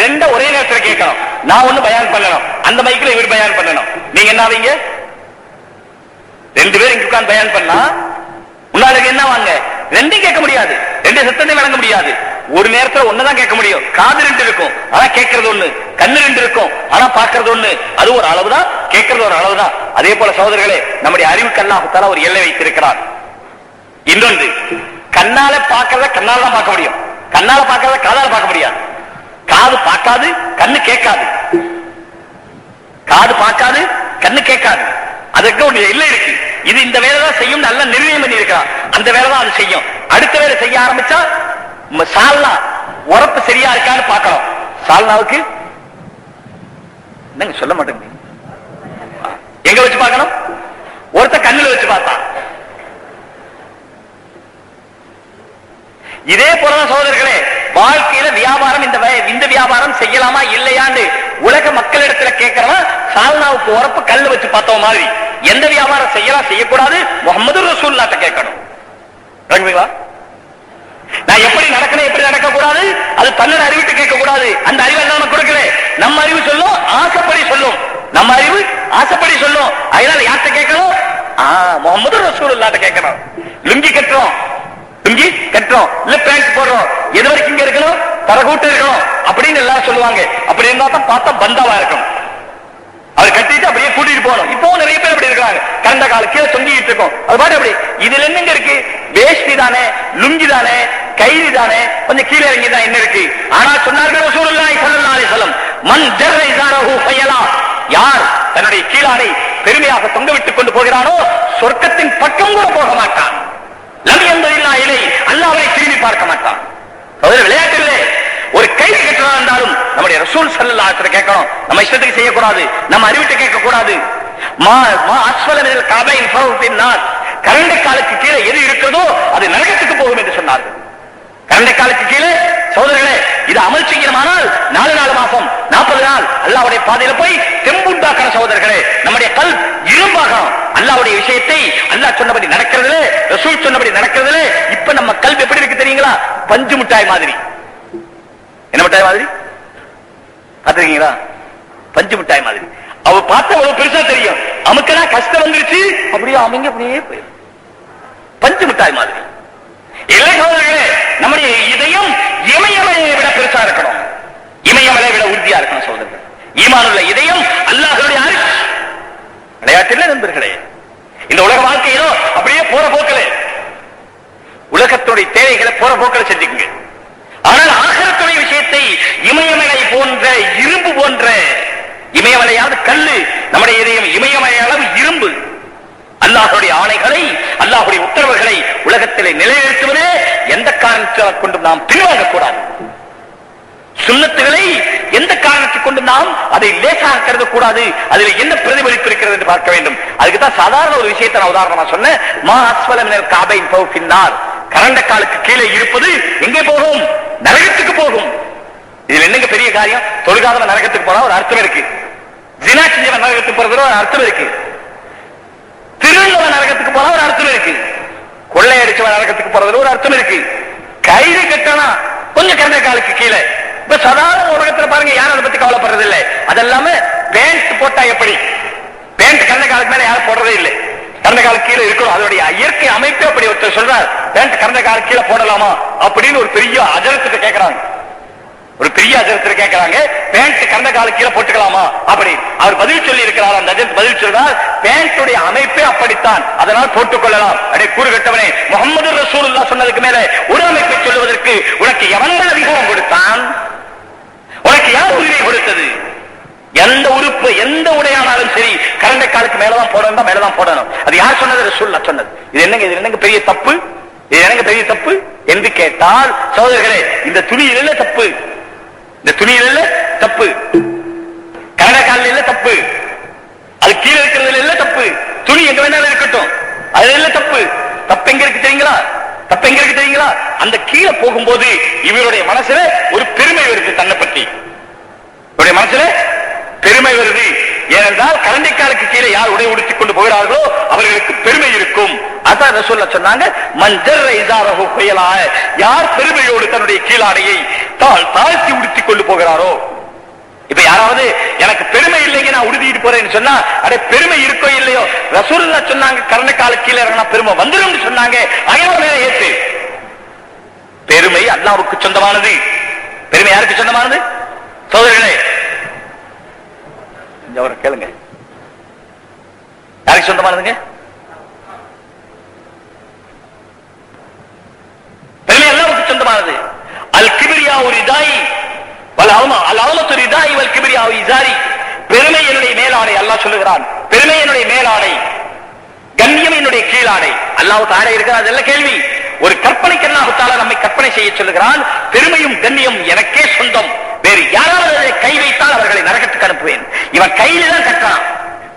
2 ஒரே நேரத்தில் கேட்கணும். நான் ஒண்ணு பயான் பண்ணணும், அந்த மைக்கில் இவர் பயான் பண்ணணும். நீங்க என்ன ஆவீங்க? 2 பேர் இங்க உட்கார்ந்து பயான் பண்ணா உங்களுக்கு என்ன வாங்க? 2 கேட்க முடியாது, 2 சத்தத்தையும் வழங்க முடியாது. ஒரு நேரத்தில் ஒண்ணுதான் கேட்க முடியும். காது 2 இருக்கும், ஆனா கேட்கறது ஒண்ணு. கண்ணு 2 இருக்கும், ஆனா பார்க்கறது ஒண்ணு. அது ஒரு அளவுதான், கேட்கறது ஒரு அளவுதான். அதே போல சகோதரர்களே, நம்முடைய அறிவுக்கு அல்லாஹ் தஆலா ஒரு எல்லை வைத்திருக்கிறார். இன்னொன்று, கண்ணால பார்க்கறத கண்ணால தான் பார்க்க முடியும், கண்ணால பார்க்கறத காதால பார்க்க முடியாது. காது பார்க்காது, கண்ணு கேட்காது. காது பார்க்காது, கண்ணு கேட்காது. அதுக்கு ஒரு எல்லை இருக்கு. இது இந்த வேலை தான் செய்யும், நல்ல நிர்ணயம் பண்ணி இருக்கிறான். அந்த வேலை தான் அது செய்யும். அடுத்த வேலை செய்ய ஆரம்பிச்சா சால்னா உரப்பு சரியா இருக்கான்னு பார்க்கணும். சால்னாவுக்கு என்னங்க சொல்ல மாட்டேங்க, எங்க வச்சு பார்க்கணும்? ஒருத்த கண்ணுல வச்சு பார்த்தா. இதே போலதான் சகோதரர்களே, வாழ்க்கையில வியாபாரம், இந்த வியாபாரம் செய்யலாமா இல்லையான்னு உலக மக்களிடத்துல கேட்கிறவன் சால்னாவுக்கு உரப்பு கல்லு வச்சு பார்த்தோம் மாதிரி எந்த வியாபாரம் செய்யலாம் செய்யக்கூடாது முஹம்மது ரசூலுல்லாஹ்ட்ட கேட்கணும். நான் எப்படி நடக்கணும், எப்படி நடக்க கூடாது, அது தன்னோட அறிவிட்டு கேட்க கூடாது. அந்த அறிவை நம்ம கொடுக்கல, நம்ம அறிவு சொல்லும், ஆசைப்படி சொல்லும். நம்ம அறிவு ஆசைப்படி சொல்லும். அதனால யார்கிட்ட கேட்கணும்? முஹம்மது ரசூலுல்லாஹ்ட்ட கேட்கணும். லுங்கி கட்டுறோம், லுங்கி கட்டுறோம், இல்ல பேண்ட் போடுறோம், எது வரைக்கும் இங்க இருக்கணும்? தரகூட்டு இருக்கணும் அப்படின்னு எல்லாரும் சொல்லுவாங்க. அப்படி இருந்தா தான் பார்த்தா பந்தாவா இருக்கும். அவர் கட்டிட்டு அப்படியே கூட்டிட்டு போகணும். இப்போ நிறைய பேர் அப்படி இருக்காங்க, கண்ட கால கீழே தொங்கிட்டு இருக்கும். அது பாட்டு அப்படி. இதுல என்னங்க இருக்கு? வேஷ்டி தானே, லுங்கி தானே, கைதி தானே, கொஞ்சம் கீழே இறங்கி தான் என்ன இருக்கு? ஆனா சொன்னார்கள் ரசூலுல்லாஹி ஸல்லல்லாஹு அலைஹி வஸல்லம், மன் ஜர்ர இஸாரஹு ஃபயலா, யார் தன்னுடைய கீழாடை பெருமையாக தொங்க விட்டுக் கொண்டு போகிறானோ சொர்க்கத்தின் பக்கம் கூட போக மாட்டான். லம் யன்தரில்லா இலை, அல்லாஹ்வை திரும்பி பார்க்க மாட்டான். விளையாட்டு இல்லை. ஒரு கைது கட்டுறதா இருந்தாலும் நம்முடைய ரசூல் ஸல்லல்லாஹு அலைஹி வஸல்லம் கேட்கணும். நம்ம இஷ்டத்துக்கு செய்யக்கூடாது, நம்ம அறிவிட்டு கேட்க கூடாது. கரண்டை காலுக்கு கீழே எது இருக்கிறதோ அது நரகத்துக்கு போகும் என்று சொன்னார்கள். கரண்டை காலுக்கு கீழே சகோதரர்களே, இது அமல் செய்யணுமானால் 4 மாசம் 40 நாள் அல்லாஹ்வுடைய பாதையில போய் தெம்புண்டாக்கிற சகோதரர்களே, நம்முடைய கல் இரும்பாகணும். அல்லாஹ்வுடைய விஷயத்தை அல்லாஹ் சொன்னபடி நடக்கிறதுல, ரசூல் சொன்னபடி நடக்கிறதுல இப்ப நம்ம கல்வி எப்படி இருக்கு தெரியுங்களா? பஞ்சு மிட்டாய் மாதிரி. என்ன மிட்டாய் மாதிரி பாத்துருக்கீங்களா? பஞ்சு மிட்டாய் மாதிரி. அவ பார்த்தா அவ்வளவு பெருசா தெரியும், அமுக்கெல்லாம் கஷ்டம் வந்துருச்சு அப்படியே அமைங்க அப்படியே போயிடும். பஞ்சு மிட்டாய் மாதிரி. இல்லை சகோதரர்களே, நம்முடைய இதயம் இமயமலையை விட பெருசா இருக்கணும், இமயமலை விட உறுதியா இருக்கணும் சகோதரர்கள். ஈமானுள்ள இதயம் அல்லாஹ்வுடைய அரிசி. விளையாட்டில் நண்பர்களே, இந்த உலக வாழ்க்கையிலோ அப்படியே போற போக்களே, உலகத்துடைய தேவைகளை போற போக்களை செஞ்சுக்குங்க. ஆனால் ஆகிரத்துடைய விஷயத்தை இமயமலை போன்ற, இரும்பு போன்ற, இமயமலையாவது கல்லு, நம்முடைய இதயம் இமயமலை அளவு இரும்பு. அல்லாஹ்வுடைய ஆணைகளை, அல்லாஹ்வுடைய உத்தரவுகளை உலகத்திலே நிலைநிறுத்துவதே எந்த காரணத்தை கொண்டும் நாம் பின்வாங்க கூடாது. சுன்னத்துகளை எந்த காரணத்தை கொண்டு நாம் அதை லேசாக கருதக்கூடாது. அதில் என்ன பிரதிபலிப்பு இருக்கிறது என்று பார்க்க வேண்டும். அதுக்குதான் சாதாரண ஒரு விஷயத்தை நான் உதாரணமா சொன்னேன். மா அஸ்வல மினல் கஅபைன் ஃபௌஃபின்னார், கரண்ட காலுக்கு கீழே இருப்பது எங்கே போகும்? நரகத்துக்கு போகும். இதுல என்னங்க பெரிய காரியம்? தொழுகாதவன் நரகத்துக்கு போனா ஒரு அர்த்தம் இருக்கு, ஜினா செஞ்சவன் நரகத்துக்கு போறது ஒரு அர்த்தம் இருக்கு, திருநவன் நரகத்துக்கு போனா ஒரு அர்த்தம் இருக்கு, கொள்ளை அடிச்சவன் நரகத்துக்கு போறதுல ஒரு அர்த்தம் இருக்கு, கைது கட்டனா கொஞ்சம் கரண்ட காலுக்கு கீழே. இப்ப சாதாரண உலகத்துல பாருங்க, யாரும் அதை பத்தி கவலைப்படுறது இல்லை. அதெல்லாம பேண்ட் போட்டா எப்படி? பேண்ட் கரண்ட காலுக்கு மேல யாரும் போடுறதே இல்லை, கரண்ட காலுக்கு கீழே இருக்கணும். அதோடைய இயற்கை அமைப்பு அப்படி. ஒருத்தர் சொல்றார், பேண்ட் கரண்ட காலுக்கு கீழே போடலாமா அப்படின்னு ஒரு பெரிய அஜரத்தை கேட்கிறாங்க. ஒரு பெரிய அஜரத்தில் கேட்கிறாங்க, பேண்ட் கரண்ட காலுக்கு கீழே போட்டுக்கலாமா அப்படி. அவர் பதில் சொல்லி இருக்கிறார். அந்த அஜரத் பதில் சொல்றார், பேண்ட்டுடைய அமைப்பே அப்படித்தான், அதனால் போட்டுக் கொள்ளலாம். அடே கூறுகட்டவனே, முஹம்மது ரசூலுல்லாஹ் சொன்னதுக்கு மேல ஒரு அமைப்பை சொல்லுவதற்கு உனக்கு எவன்தான் அதிகாரம் கொடுத்தான்? உனக்கு யார் உரிமை கொடுத்தது? எந்த உறுப்பு, எந்த உடையானாலும் சரி கரண்ட காலுக்கு மேலதான் போடணும், மேலதான் போடணும். அது யார் சொன்னது? ரசூலுல்லாஹ் சொன்னது. இது என்னங்க, இது என்னங்க பெரிய தப்பு? இது என்னங்க பெரிய தப்பு என்று கேட்டால் சகோதரர்களே, இந்த துணியில் என்ன தப்பு? இந்த துணியில இல்ல தப்பு, கனடா காலில் இல்ல தப்பு, அது கீழே இருக்கிறதுல இல்ல தப்பு, துணி எங்க வேணாலும் இருக்கட்டும் அதுல இல்ல தப்பு. தப்பு எங்க இருக்கு தெரியுங்களா? தப்பு எங்க இருக்கு தெரியுங்களா? அந்த கீழே போகும்போது இவருடைய மனசுல ஒரு பெருமை வருது, தன்னை பற்றி இவருடைய மனசுல பெருமை வருது. ஏனென்றால் கரண்டிக்காலுக்கு கீழே யார் உடை உடுத்திக் கொண்டு போகிறார்களோ அவர்களுக்கு பெருமை இருக்கும். அதான் ரசூலுல்லாஹ் சொன்னாங்க, மஞ்சர் இஸாரஹு குயலா, யார் பெருமையோடு தன்னுடைய கீழாடையை தாழ்த்தி உடுத்திக் கொண்டு போகிறாரோ. இப்ப யாராவது எனக்கு பெருமை இல்லைங்க நான் உடுத்திட்டு போறேன்னு சொன்னா, அட பெருமை இருக்கோ இல்லையோ, ரசூலுல்லாஹ் சொன்னாங்க கரண்டிக்காலுக்கு கீழே இறங்கினா பெருமை வந்துரும் சொன்னாங்க. அகையோட ஏத்து. பெருமை அல்லாஹ்வுக்கு சொந்தமானது. பெருமை யாருக்கு சொந்தமானது? சோதரர்களே அவரை கேளுங்க, யாருக்கு சொந்தமானதுங்க? பெருமை அல்லாஹ்வுக்கு சொந்தமானது. அல் கிப்ரியா ஒரு இதாயி அல்-அலமத்து ரிதாயி வல் கிப்ரியா இஸாரி. பெருமை என்னுடைய மேலாடை அல்லாஹ் சொல்லுகிறான். பெருமை என்னுடைய மேலாடை, கண்ணியம் என்னுடைய கீழாடை. அல்லாஹ் தஆலா இருக்கிறார், அதெல்லாம் கேள்வி. ஒரு கற்பனைக்கு அல்லாஹ் தஆலா நம்மை கற்பனை செய்ய சொல்லுகிறான். பெருமையும் கண்ணியம் எனக்கே சொந்தம், வேறு யாராவது அதை கை வைத்தால் அவர்களை நரகத்துக்கு அனுப்புவேன். இவன் கையில தான் கட்டுறான்,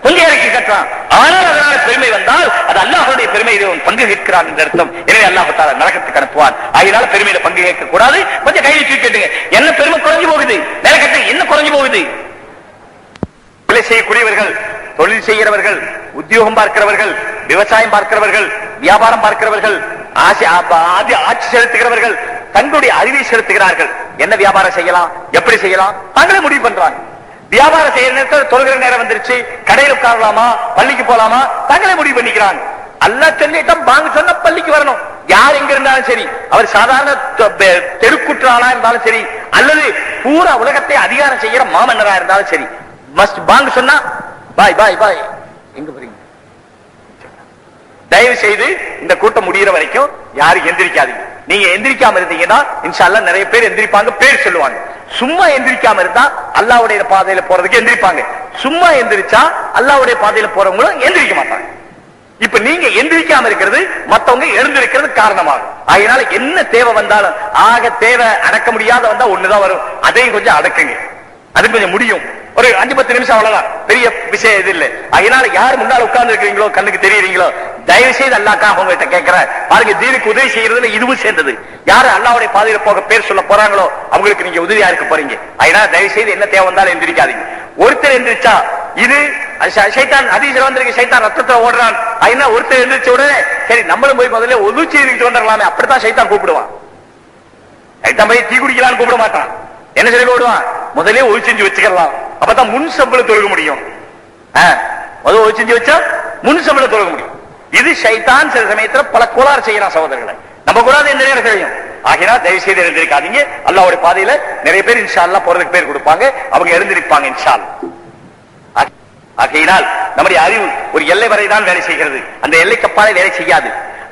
கொஞ்சம் இறக்கி கட்டுறான், ஆனால் அதனால பெருமை வந்தால் அது அல்லாஹ்வுடைய பெருமை பங்கு கேட்கிறான் என்று அர்த்தம். எனவே அல்லாஹ் தஆலா நரகத்துக்கு அனுப்புவான். அதனால பெருமையில பங்கு கேட்க கூடாது. கொஞ்சம் கையில தூக்கிட்டுங்க. என்ன பெருமை குறைஞ்சு போகுது, நரகத்தை என்ன குறைஞ்சு போகுது? வேலை செய்யக்கூடியவர்கள், தொழில் செய்கிறவர்கள், உத்தியோகம் பார்க்கிறவர்கள், விவசாயம் பார்க்கிறவர்கள், வியாபாரம் பார்க்கிறவர்கள், ஆட்சி செலுத்துகிறவர்கள் தங்களுடைய அறிவை செலுத்துகிறார்கள். என்ன வியாபாரம் செய்யலாம், எப்படி செய்யலாம், தாங்களே முடிவு பண்றாங்க. வியாபாரம் செய்யற நேரத்தில் தொழுகிற நேரம் வந்துருச்சு, கடையில் உட்காரலாமா, பள்ளிக்கு போலாமா, தாங்களே முடிவு பண்ணிக்கிறாங்க. அல்லாஹ் சொல்லிட்டம் வாங்க சொன்ன பள்ளிக்கு வரணும். யார் எங்க இருந்தாலும் சரி, அவர் சாதாரண தெருக்குற்றாளா இருந்தாலும் சரி, அல்லது பூரா உலகத்தை அதிகாரம் செய்யற மாமன்னரா இருந்தாலும் சரி, மஸ்ட் வாங்க சொன்னா பாய் பாய் பாய். எங்க போறீங்க? தயவு செய்து இந்த கூட்டம் முடிகிற வரைக்கும் யாரும் எந்திரிக்காதீங்க. நீங்க எந்திரிக்காம இருந்தீங்கன்னா இன்ஷா அல்லாஹ் நிறைய பேர் எந்திரிப்பாங்க, பேர் சொல்லுவாங்க. சும்மா எந்திரிக்காம இருந்தா அல்லாஹ்வுடைய பாதையில போறதுக்கு எந்திரிப்பாங்க. சும்மா எந்திரிச்சா அல்லாஹ்வுடைய பாதையில போறவங்களும் எந்திரிக்க மாட்டாங்க. இப்ப நீங்க எந்திரிக்காம இருக்கிறது மத்தவங்க எழுந்திருக்கிறது காரணமாகும். அதனால என்ன தேவை வந்தாலும், ஆக தேவை அடக்க முடியாத வந்தா ஒண்ணுதான் வரும், அதையும் கொஞ்சம் அடக்குங்க. அது கொஞ்சம் முடியும், ஒரு 5-10 நிமிஷம், அவ்வளவுதான், பெரிய விஷயம் இது இல்ல. அதனால யார் முன்னால உட்கார்ந்து இருக்கிறீங்களோ, கண்ணுக்கு தெரியுறீங்களோ, தயவு செய்து அல்லாஹ்க்காக உங்ககிட்ட கேட்கிறேன். பாருங்க, தீனுக்கு உதவி செய்யறதுல இதுவும் சேர்ந்தது. யாரு அல்லாஹ்வுடைய பாதையில போக பேர் சொல்ல போறாங்களோ அவங்களுக்கு நீங்க உதவியா இருக்க போறீங்க. அதனால தயவு செய்து என்ன தேவை வந்தாலும் எந்திரிக்காதீங்க. ஒருத்தர் எந்திரிச்சா இது ஷைத்தான் ஹதீஸ்ல வந்திருக்கு, ஷைத்தான் ரத்தத்துல ஓடுறான். அதனால ஒருத்தர் எந்திரிச்ச உடனே சரி நம்மளும் போய் முதல்ல ஒது செய்துட்டு வந்துடலாமே, அப்படித்தான் ஷைத்தான் கூப்பிடுவான். ஷைத்தான் போய் டீ குடிக்கலான்னு கூப்பிட மாட்டான். என்ன சொல்லி ஓடுவான், முதலே ஒது செஞ்சு வச்சுக்கலாம், அப்பதான் முன் சம்பள தொழுக முடியும். முதல்ல ஒது செஞ்சு வச்சா முன் சம்பள தொழுக முடியும். இது ஷைத்தான் சில சமயத்துல பல கோளாறு செய்யறான் சகோதரர்களை, நம்ம கூடாது எந்த நேரம் தெரியும். ஆகினால் தயவு செய்து எழுந்திருக்காதீங்க. அல்லாஹ்வுடைய பாதையில நிறைய பேர் இன்ஷா அல்லாஹ் போறதுக்கு பேர் கொடுப்பாங்க, அவங்க எழுந்திருப்பாங்க இன்ஷா அல்லாஹ். ஆகையினால் நம்முடைய அறிவு ஒரு எல்லை வரைதான் வேலை செய்கிறது, அந்த எல்லைக்கப்பாலை வேலை செய்யாது.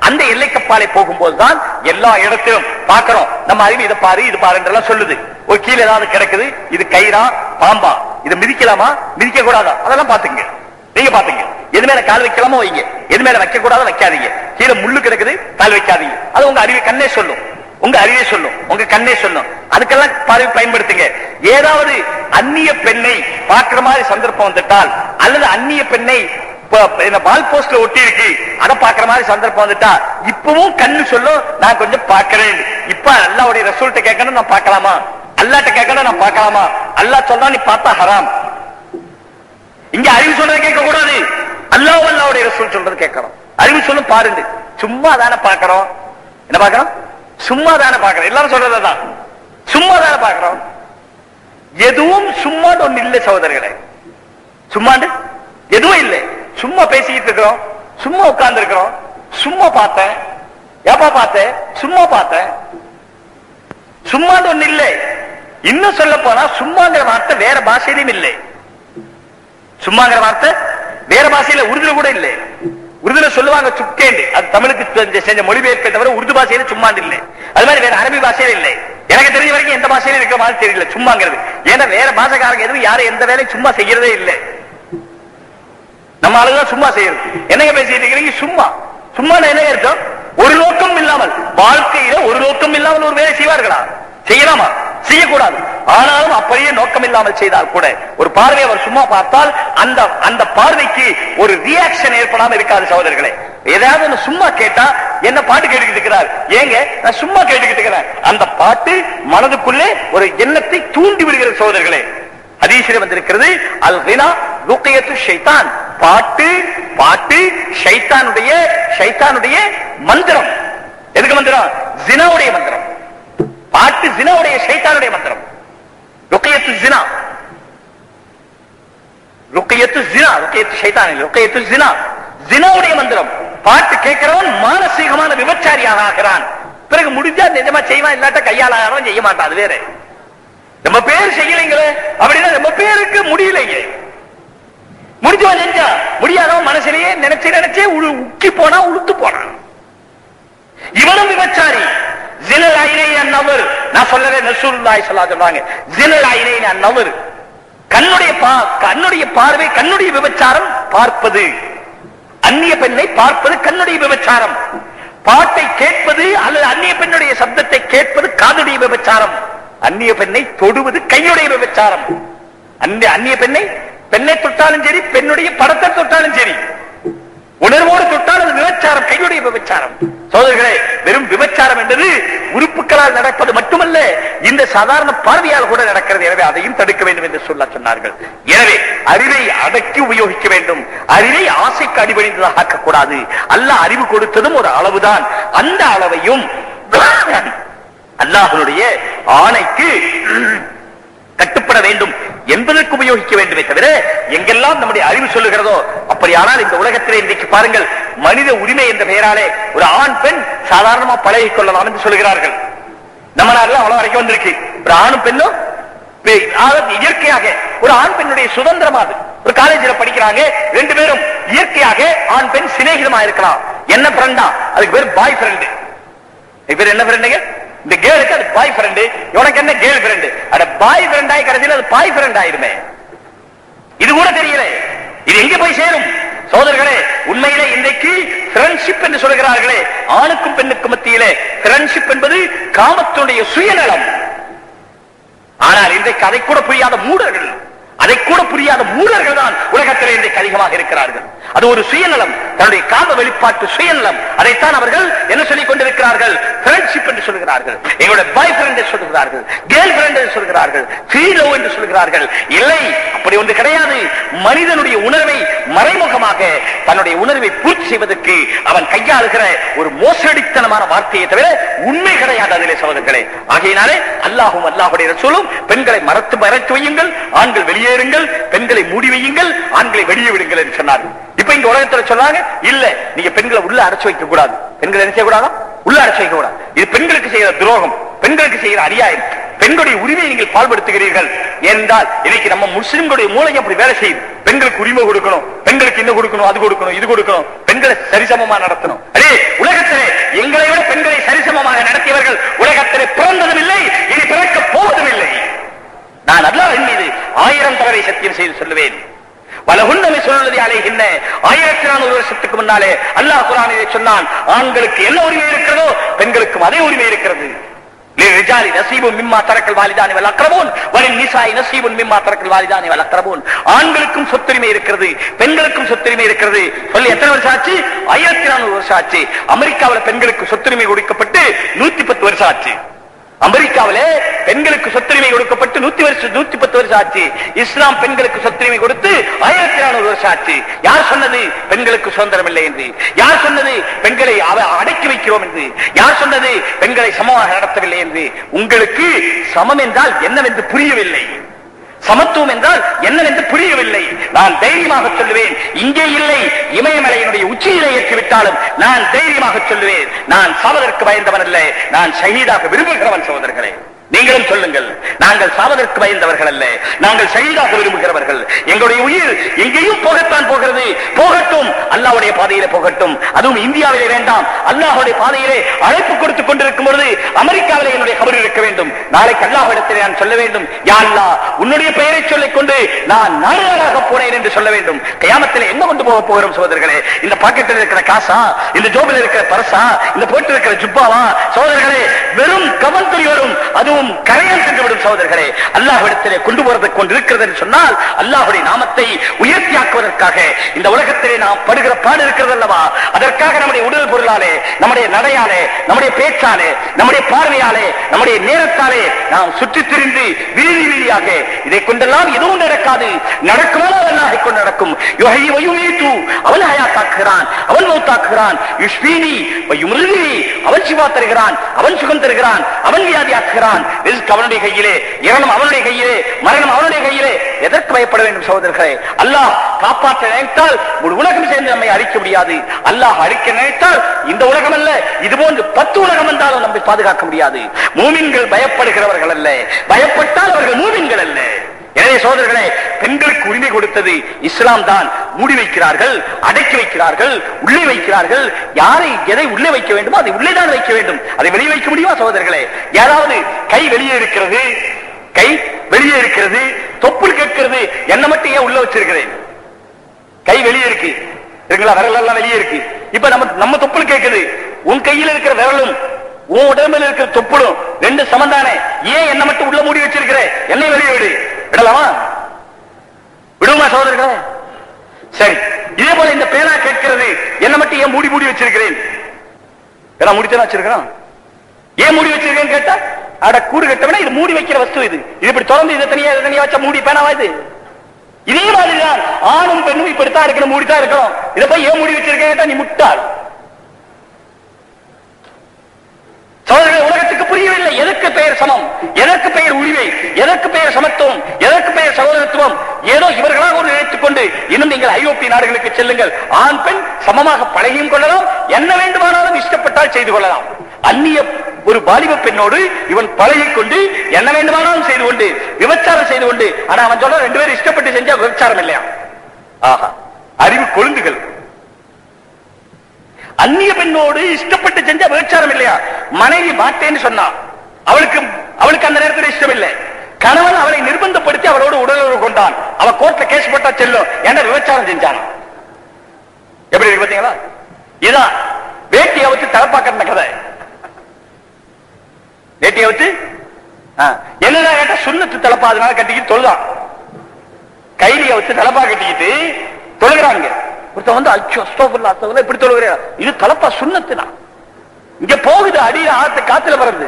அந்த எல்லைக்கப்பாலை போகும்போதுதான் எல்லா இடத்திலும் பார்க்கிறோம். நம்ம அறிவு இதை பாரு இது பாரு சொல்லுது. ஒரு கீழே ஏதாவது கிடக்குது, இது கயிறா பாம்பா, இதை மிதிக்கலாமா மிதிக்க கூடாதா, அதெல்லாம் பாத்துங்க. நீங்க பாத்துங்க, எது மேல கால் வைக்கலாமோ வைங்க, எது மேல வைக்க கூடாத வைக்காதீங்க. கீழே முள்ளு கிடக்குது, கால் வைக்காதீங்க. அது உங்க அறிவை கண்ணே சொல்லும், உங்க அறிவே சொல்லும், உங்க கண்ணே சொல்லும். அதுக்கெல்லாம் பார்வை பயன்படுத்துங்க. ஏதாவது அந்நிய பெண்ணை பார்க்கிற மாதிரி சந்தர்ப்பம் வந்துட்டால், அல்லது அந்நிய பெண்ணை வால் போஸ்ட்ல ஒட்டி இருக்கு அதை பாக்குற மாதிரி சந்தர்ப்பம் வந்துட்டா, இப்பவும் கண்ணு சொல்லும் நான் கொஞ்சம் பாக்கிறேன். இப்ப அல்லாஹ்வுடைய ரசூல்ட்ட கேட்கணும், நான் பார்க்கலாமா, அல்லாஹ்ட்ட கேட்கணும், நான் பார்க்கலாமா. அல்லாஹ் சொல்றா நீ பார்த்தா ஹராம். இங்க அறிவு சொல்றதை கேட்க கூடாது, அல்லாஹ்வுடைய ரசூல் சொல்றது கேட்கணும். அறிவு சொல்லும் பாருங்க, சும்மா தானே பாக்கிறோம். என்ன பாக்கிறோம்? சும்மா தானே பாக்கிறோம். எல்லாரும் சொல்றதுதான் சும்மா தானே பாக்கிறோம். எதுவும் சும்மா ஒண்ணு இல்லை சகோதரர்களே, சும்மாண்டு எதுவும் இல்லை. சும்மா பேசிக்கிட்டு இருக்கிறோம், சும்மா உட்கார்ந்து இருக்கிறோம், சும்மா பார்த்தேன், ஏப்பா பார்த்தேன், சும்மா பார்த்தேன், சும்மாண்டு ஒண்ணு இல்லை. இன்னும் சொல்ல போனா சும்மாங்கிற வார்த்தை வேற பாஷையிலும் இல்லை. சும்மாங்கிற வார்த்தை வேற பாஷையில உருதுல கூட இல்லை. உருதுல சொல்லுவாங்க சுக்கேண்டு, அது தமிழுக்கு செஞ்ச மொழிபெயர்ப்பை தவிர உருது பாஷையில சும்மாண்டு இல்லை. அது மாதிரி வேற அரபி பாஷையில இல்லை. எனக்கு தெரிஞ்ச வரைக்கும் எந்த பாஷையில இருக்கிற மாதிரி தெரியல சும்மாங்கிறது. ஏன்னா வேற பாஷைக்காரங்க எதுவும் யாரும் எந்த வேலையும் சும்மா செய்யறதே இல்லை. நம்ம ஆளுதான் சும்மா செய்யறது. என்னங்க பேசிட்டு இருக்கிறீங்க? சும்மா சும்மா என்ன அர்த்தம்? ஒரு நோக்கம் இல்லாமல், வாழ்க்கையில ஒரு நோக்கம் இல்லாமல் ஒரு வேலை செய்வார்களா? செய்யலாமா? செய்யக்கூடாது. ஆனாலும் அப்படியே நோக்கம் இல்லாமல் செய்தால் கூட ஒரு பார்வை அவர் சும்மா பார்த்தால் அந்த பார்வைக்கு ஒரு ரியாக்ஷன் ஏற்படாமல் இருக்காது சகோதரர்களே. ஏதாவது சும்மா கேட்டா என்ன பாட்டு கேட்டுக்கிட்டு இருக்கிறார், ஏங்க நான் சும்மா கேட்டுக்கிட்டு இருக்கிறேன், அந்த பாட்டு மனதுக்குள்ளே ஒரு எண்ணத்தை தூண்டி விடுகிறது சகோதரர்களே. ஹதீஸிலே வந்திருக்கிறது, அல் கினா ருக்யத்து ஷைத்தான், பாட்டு பாட்டு ஷைத்தானுடைய மந்திரம். எதுக்கு மந்திரம்? ஜினாவுடைய மந்திரம். பாட்டு ஜினாவுடைய ஷைத்தானுடைய மந்திரம். ருக்யத்து ஜினா, ருக்யத்து ஜினா, ருக்யத்து ஷைத்தான் இல்ல, ருக்யத்து ஜினா, ஜினாவுடைய மந்திரம். பாட்டு கேட்கிறவன் மானசீகமான விபச்சாரியாக ஆகிறான். பிறகு முடிஞ்சா நிஜமா செய்வான், இல்லாட்ட கையால செய்ய மாட்டான். அது வேற. நம்ம பேர் செய்யலைங்களே அப்படின்னா நம்ம பேருக்கு முடியலைங்க. முடிஞ்சவன் செஞ்சா முடியாதவன் மனசிலேயே நினைச்சே உக்கி போனா உளுத்து போனான். இவனும் விபச்சாரி. ஜினல் ஐனைன் அந்நவர், நான் சொல்றேன் ரசூலுல்லாஹி ஸல்லல்லாஹு அலைஹி வஸல்லம், ஜினல் ஐனைன் அந்நவர், கண்ணுடைய பார்வை, கண்ணுடைய விபச்சாரம் பார்ப்பது, அந்நிய பெண்ணை பார்ப்பது கண்ணுடைய விபச்சாரம். பாட்டை கேட்பது அல்லது அந்நிய பெண்ணுடைய சப்தத்தை கேட்பது காதுடைய விபச்சாரம். அந்நிய பெண்ணை தொடுவது கையுடைய விபச்சாரம். அந்நிய பெண்ணை தொட்டாலும் சரி, பெண்ணுடைய படத்தை தொட்டாலும் சரி, உணர்வோடு தொட்டால் அது விபச்சாரம், கையுடைய விபச்சாரம். சோதர்களே, வெறும் விபச்சாரம் என்பது உறுப்புகளால் நடப்பது மட்டுமல்ல, இந்த சாதாரண பார்வையால் கூட நடக்கிறது. எனவே அதையும் தடுக்க வேண்டும் என்று சொன்னார்கள். எனவே அறிவை அடக்கி உபயோகிக்க வேண்டும். அறிவை ஆசைக்கு அடிபணிந்ததாக ஆக்கக்கூடாது. அல்லாஹ் அறிவு கொடுத்ததும் ஒரு அளவுதான். அந்த அளவையும் அல்லாஹ்வுடைய ஆணைக்கு கட்டுப்பட வேண்டும் என்பதற்கு உபயோகிக்க வேண்டுமே தவிர, எங்கெல்லாம் நம்முடைய அறிவு சொல்லுகிறதோ அப்படியானால் இந்த உலகத்திலே இன்றைக்கு பாருங்கள், மனித உரிமை என்ற பெயராலே ஒரு ஆண் பெண் சாதாரணமா பழகிக் கொள்ளலாம் என்று சொல்லுகிறார்கள். நம்ம நாடுல அவ்வளவு வரைக்கும் வந்திருக்கு. ஒரு ஆணும் பெண்ணும் இயற்கையாக ஒரு ஆண் பெண்ணுடைய சுதந்திரம். அது ஒரு காலேஜில் படிக்கிறாங்க, ரெண்டு பேரும் இயற்கையாக ஆண் பெண் சிநேகிதமா இருக்கலாம். என்ன ஃப்ரெண்டா? அதுக்கு பேர் பாய் ஃப்ரெண்டு. பேர் என்ன ஃப்ரெண்டுங்க? இந்த கேளுக்கு அது பாய் ஃப்ரெண்டு, உனக்கு என்ன கேர்ள் ஃப்ரெண்டு? அட பாய் ஃப்ரெண்ட் ஆகி கடைசியில் அது பாய் ஃப்ரெண்ட் ஆயிருமே. இது கூட தெரியல. இது எங்க போய் சேரும்? சோதர்களே, உண்மையிலே இன்றைக்கு ஃப்ரெண்ட்ஷிப் என்று சொல்கிறார்களே, ஆணுக்கும் பெண்ணுக்கும் மத்தியிலே ஃப்ரெண்ட்ஷிப் என்பது காமத்தினுடைய சுயநலம். ஆனால் இன்றைக்கு அதை கூட புரியாத மூடர்கள் தான் உலகத்திலே இன்றைக்கு அதிகமாக இருக்கிறார்கள். அது ஒரு சுயநலம், தன்னுடைய காம வெளிப்பாட்டு சுயநலம். அதைத்தான் அவர்கள் என்ன சொல்லிக் கொண்டிருக்கிறார்கள்? ஃப்ரெண்ட்ஷிப் என்று சொல்கிறார்கள், எங்களுடைய பாய் ஃப்ரெண்ட் என்று சொல்கிறார்கள், கேர்ள் ஃப்ரெண்ட் என்று சொல்கிறார்கள், ஃபீலோ என்று சொல்கிறார்கள். இல்லை, அப்படி ஒன்று கிடையாது. மனிதனுடைய உணர்வை மறைமுகமாக தன்னுடைய உணர்வை பூர்த்தி செய்வதற்கு அவன் கையாளுகிற ஒரு மோசடித்தனமான வார்த்தையை தவிர உண்மை கிடையாது அதிலே சகோதரர்களே. ஆகையினாலே அல்லாஹும் அல்லாஹுடைய ரசூலும் பெண்களை மறைத்து வையுங்கள், ஆண்கள் வெளியேறுங்கள், பெண்களை மூடி வையுங்கள், ஆண்களை வெளியே விடுங்கள் என்று சொன்னார்கள். இப்ப இங்க உலகத்தில் சொன்னாங்க, இல்ல நீங்க பெண்களை உள்ள அடைச்சு வைக்க கூடாது. பெண்களை என்ன செய்யக்கூடாது? உள்ள அடைச்சு வைக்க கூடாது. இது பெண்களுக்கு செய்கிற துரோகம், பெண்களுக்கு செய்கிற அநியாயம். பெண்களுடைய உரிமையை நீங்கள் பால்படுத்துகிறீர்கள். ஏனென்றால் இன்னைக்கு நம்ம முஸ்லிம்களுடைய மூளையை அப்படி வேலை செய்யுது. பெண்களுக்கு உரிமை கொடுக்கணும், பெண்களுக்கு இன்னும் கொடுக்கணும், அது கொடுக்கணும், இது கொடுக்கணும், பெண்களை சரிசமமா நடத்தணும். அதே உலகத்திலே எங்களை விட பெண்களை சரிசமமாக நடத்தியவர்கள் உலகத்திலே பிறந்ததும் இல்லை, இனி பிறக்க போவதும் இல்லை. நான் அல்லாஹ்வின் மீது 1000 தடவை சத்தியம் செய்து சொல்லுவேன். வலகுன்னமை சொல்லுவதை அலைகின்ற 1400 வருஷத்துக்கு முன்னாலே அல்லாஹ் குர்ஆனிலே சொன்னான், ஆண்களுக்கு என்ன உரிமை இருக்கிறதோ பெண்களுக்கும் அதே உரிமை இருக்கிறது. லிரிஜாலி நஸீபுன் மிம்மா தரக்கல் வாலிதானி வல் அக்ரபூன் வலின்னிசாஇ நஸீபுன் மிம்மா தரக்கல் வாலிதானி வல் அக்ரபூன். ஆண்களுக்கும் சொத்துரிமை இருக்கிறது, பெண்களுக்கும் சொத்துரிமை இருக்கிறது. சொல்லி எத்தனை வருஷம் ஆச்சு? 1400 வருஷம் ஆச்சு. அமெரிக்காவில் பெண்களுக்கு சொத்துரிமை கொடுக்கப்பட்டு 110 வருஷம் ஆச்சு. அமெரிக்காவிலே பெண்களுக்கு சொத்துரிமை கொடுக்கப்பட்டு 110 வருஷம் ஆச்சு. இஸ்லாம் பெண்களுக்கு சொத்துரிமை கொடுத்து 1400 வருஷம் ஆச்சு. யார் சொன்னது பெண்களுக்கு சுதந்திரம் இல்லை என்று? யார் சொன்னது பெண்களை அடக்கி வைக்கிறோம் என்று? யார் சொன்னது பெண்களை சமமாக நடத்தவில்லை என்று? உங்களுக்கு சமம் என்றால் என்னவென்று புரியவில்லை, சமத்துவம் என்றால் என்னவென்று புரியவில்லை. நான் தைரியமாக சொல்லுவேன், இங்கே இல்லை, இமயமலையினுடைய உச்சியிலே ஏற்றிவிட்டாலும் நான் தைரியமாக சொல்லுவேன், நான் சாவதற்கு பயந்தவன் அல்ல, நான் ஷஹீதாக விரும்புகிறவன். சகோதரர்களே, நீங்களும் சொல்லுங்கள், நாங்கள் சாவதற்கு பயந்தவர்கள் அல்ல, நாங்கள் ஷஹீதாக விரும்புகிறவர்கள். எங்களுடைய உயிர் எங்கேயும் போகத்தான் போகிறது, போகட்டும், அல்லாஹ்வுடைய பாதையிலே போகட்டும். அதுவும் இந்தியாவிலே வேண்டாம், அல்லாஹ்வுடைய பாதையிலே அழைப்பு கொடுத்துக் கொண்டிருக்கும் பொழுது அமெரிக்காவிலே என்னுடைய கபர் இருக்க வேண்டும். நாளைக்கு அல்லாஹ்விடத்திலே நான் சொல்ல வேண்டும், யா அல்லாஹ், உன்னுடைய பெயரை சொல்லிக் கொண்டு நான் நாடாக போனேன் என்று சொல்ல வேண்டும். கியாமத்திலே என்ன கொண்டு போக போகிறோம் சகோதரர்களே? இந்த பாக்கெட்டில் இருக்கிற காசா, இந்த ஜோபில் இருக்கிற பரசா, இந்த போட்டு இருக்கிற ஜுப்பாவா? சகோதரர்களே, வெறும் கவல் துணி வரும், அது அதுவும் கரையான் சென்றுவிடும் சகோதரர்களே. அல்லாஹ்விடத்திலே கொண்டு போறதுக்கு கொண்டிருக்கிறது என்று சொன்னால் அல்லாஹ்வுடைய நாமத்தை உயர்த்தியாக்குவதற்காக இந்த உலகத்திலே நாம் படுகிற பாடு இருக்கிறது அல்லவா, அதற்காக நம்முடைய உடல் பொருளாலே, நம்முடைய நடையாலே, நம்முடைய பேச்சாலே, நம்முடைய பார்வையாலே, நம்முடைய நேரத்தாலே நாம் சுற்றி திரிந்து வீதி வீதியாக இதை கொண்டெல்லாம் எதுவும் நடக்காது. நடக்குமானால் அல்லாஹை கொண்டு நடக்கும். அவன் ஹயாத்தாக்குகிறான், அவன் மௌத்தாக்குகிறான். யுஷ்பீனி வயும்ரிதி, அவன் சிவா தருகிறான், அவன் சுகம் தருகிறான், அவன் வியாதியாக்குகிறான். ரிஸ்க் அவனுடைய கையிலே, இரணம் அவனுடைய கையிலே, மரணம் அவனுடைய கையிலே. எதற்கு பயப்பட வேண்டும் சகோதரர்களே? அல்லாஹ் காப்பாற்ற நினைத்தால் ஒரு உலகம் சேர்ந்து நம்மை அழிக்க முடியாது. அல்லாஹ் அழிக்க நினைத்தால் இந்த உலகம் அல்ல, இது போன்று 10 உலகம் வந்தாலும் நம்மை பாதுகாக்க முடியாது. மூமின்கள் பயப்படுகிறவர்கள் அல்ல, பயப்பட்டால் அவர்கள் மூமின்கள் அல்ல. எனவே சோதரர்களே, பெண்களுக்கு உரிமை கொடுத்தது இஸ்லாம் தான். மூடி வைக்கிறார்கள், அடக்கி வைக்கிறார்கள், உள்ளே வைக்கிறார்கள். யாரை எதை உள்ளே வைக்க வேண்டுமோ அதை உள்ளே தான் வைக்க வேண்டும். அதை வெளியே வைக்க முடியுமா சகோதரர்களே? யாராவது கை வெளியே இருக்கிறது, கை வெளியே இருக்கிறது, தொப்புள் கேட்கிறது, என்ன மட்டும் ஏன் உள்ள வச்சிருக்கிறேன்? கை வெளியே இருக்கு, விரல் எல்லாம் வெளியே இருக்கு. இப்ப நம்ம தொப்புள் கேட்குது. உன் கையில் இருக்கிற விரலும் உன் உடம்பில் இருக்கிற தொப்புளும் 2 சமந்தானே. ஏன் என்ன மட்டும் உள்ள மூடி வச்சிருக்கிற? என்னை வெளியே விடு. விடலாமா? விடுமா சகோதரர்களே? சரி, இதே போல இந்த பேனா கேட்கிறது, என்ன மட்டும் ஏன் மூடி மூடி வச்சிருக்கிறேன்? பேனா மூடித்தான் வச்சிருக்கிறோம். ஏன் மூடி வச்சிருக்கேன்னு கேட்டா, அட கூடு கட்டவன இது மூடி வைக்கிற வஸ்து, இது இப்படி தொடர்ந்து இதை தனியா வச்சா மூடி பேனாவா இது? இதே மாதிரிதான் ஆணும் பெண்ணும் இப்படித்தான் இருக்கணும், மூடித்தான் இருக்கணும். இதை போய் ஏன் மூடி வச்சிருக்கேன்? நீ முட்டாள். சகோதரர்கள், உலகத்துக்கு புரியவில்லை எதற்கு பெயர் சமம், எதற்கு பெயர் உரிமை, எதற்கு பெயர் சமத்துவம், எதற்கு பெயர் சகோதரத்துவம். ஏதோ இவர்களாக ஒரு நினைத்துக் கொண்டு இன்னும் நீங்கள் ஐரோப்பிய நாடுகளுக்கு செல்லுங்கள், ஆண் பெண் சமமாக பழகியும் கொள்ளலாம், என்ன வேண்டுமானாலும் இஷ்டப்பட்டால் செய்து கொள்ளலாம். அந்நிய ஒரு வாலிப பெண்ணோடு இவன் பழகிக் கொண்டு என்ன வேண்டுமானாலும் செய்து கொண்டு விபச்சாரம் செய்து கொண்டு, ஆனா அவன் சொல்ல 2 பேரும் இஷ்டப்பட்டு செஞ்சா விபச்சாரம் இல்லையா? ஆஹா, அறிவு கொழுந்துகள். அந்நிய பெண்ணோடு இஷ்டப்பட்டு செஞ்ச விபச்சாரம் இல்லையா? மனைவி மாட்டேன்னு சொன்னா அவளுக்கு அந்த நேரத்தில் இஷ்டம் இல்லை. கணவன் அவளை நிர்பந்தப்படுத்தி அவளோடு உடலுறவு கொண்டான். அவ கோர்ட்ல கேஸ் போட்டா செல்லும், ஏன்னா விபச்சாரம் செஞ்சான். எப்படி இருக்கு பாத்தீங்களா? இதான் வேட்டியை வச்சு தலப்பாக்க கதை. வேட்டியை வச்சு என்னதான் கேட்டா சுண்ணத்து தலப்பா, அதனால கட்டிக்கிட்டு தொழுதான். கைலிய வச்சு தலப்பா கட்டிக்கிட்டு தொழுகிறாங்க. இப்படி தொழுகிற இது தலப்பா சுண்ணத்துனா இங்க போகுது, அடியில ஆத்து காத்துல வருது.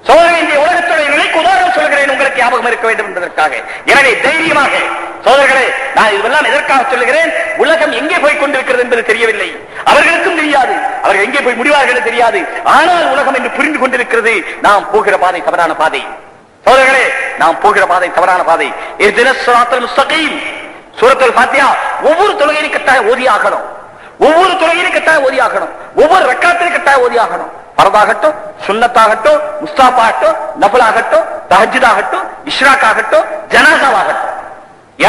சோதனை இந்த உலகத்துடைய நிலைக்கு உதாரணம் சொல்கிறேன், உங்களுக்கு ஞாபகம் இருக்க வேண்டும் என்பதற்காக. எனவே தைரியமாக சோதர்களே, நான் இதெல்லாம் எதற்காக சொல்லுகிறேன்? உலகம் எங்கே போய் கொண்டிருக்கிறது என்பது தெரியவில்லை, அவர்களுக்கும் தெரியாது, அவர்கள் எங்கே போய் முடிவார்கள் தெரியாது. ஆனால் உலகம் என்று புரிந்து கொண்டிருக்கிறது, நாம் போகிற பாதை தவறான பாதை. சோதர்களே, நாம் போகிற பாதை தவறான பாதை. சூரத்துல் ஃபாத்திஹா ஒவ்வொரு தொழுகையிலும் கட்டாயம் ஓதியாகணும், ஒவ்வொரு தொழுகையிலும் கட்டாயம் ஓதியாகணும், ஒவ்வொரு ரக்காத்திலும் கட்டாயம் ஓதியாகணும். பரதாகட்டும், சுன்னத்தாகட்டும், முஸ்தாபாகட்டும், நஃபிலாகட்டும், தஹஜ்ஜுதாகட்டும், இஷ்ராக் ஆகட்டும், ஜனாசாவாகட்டும்,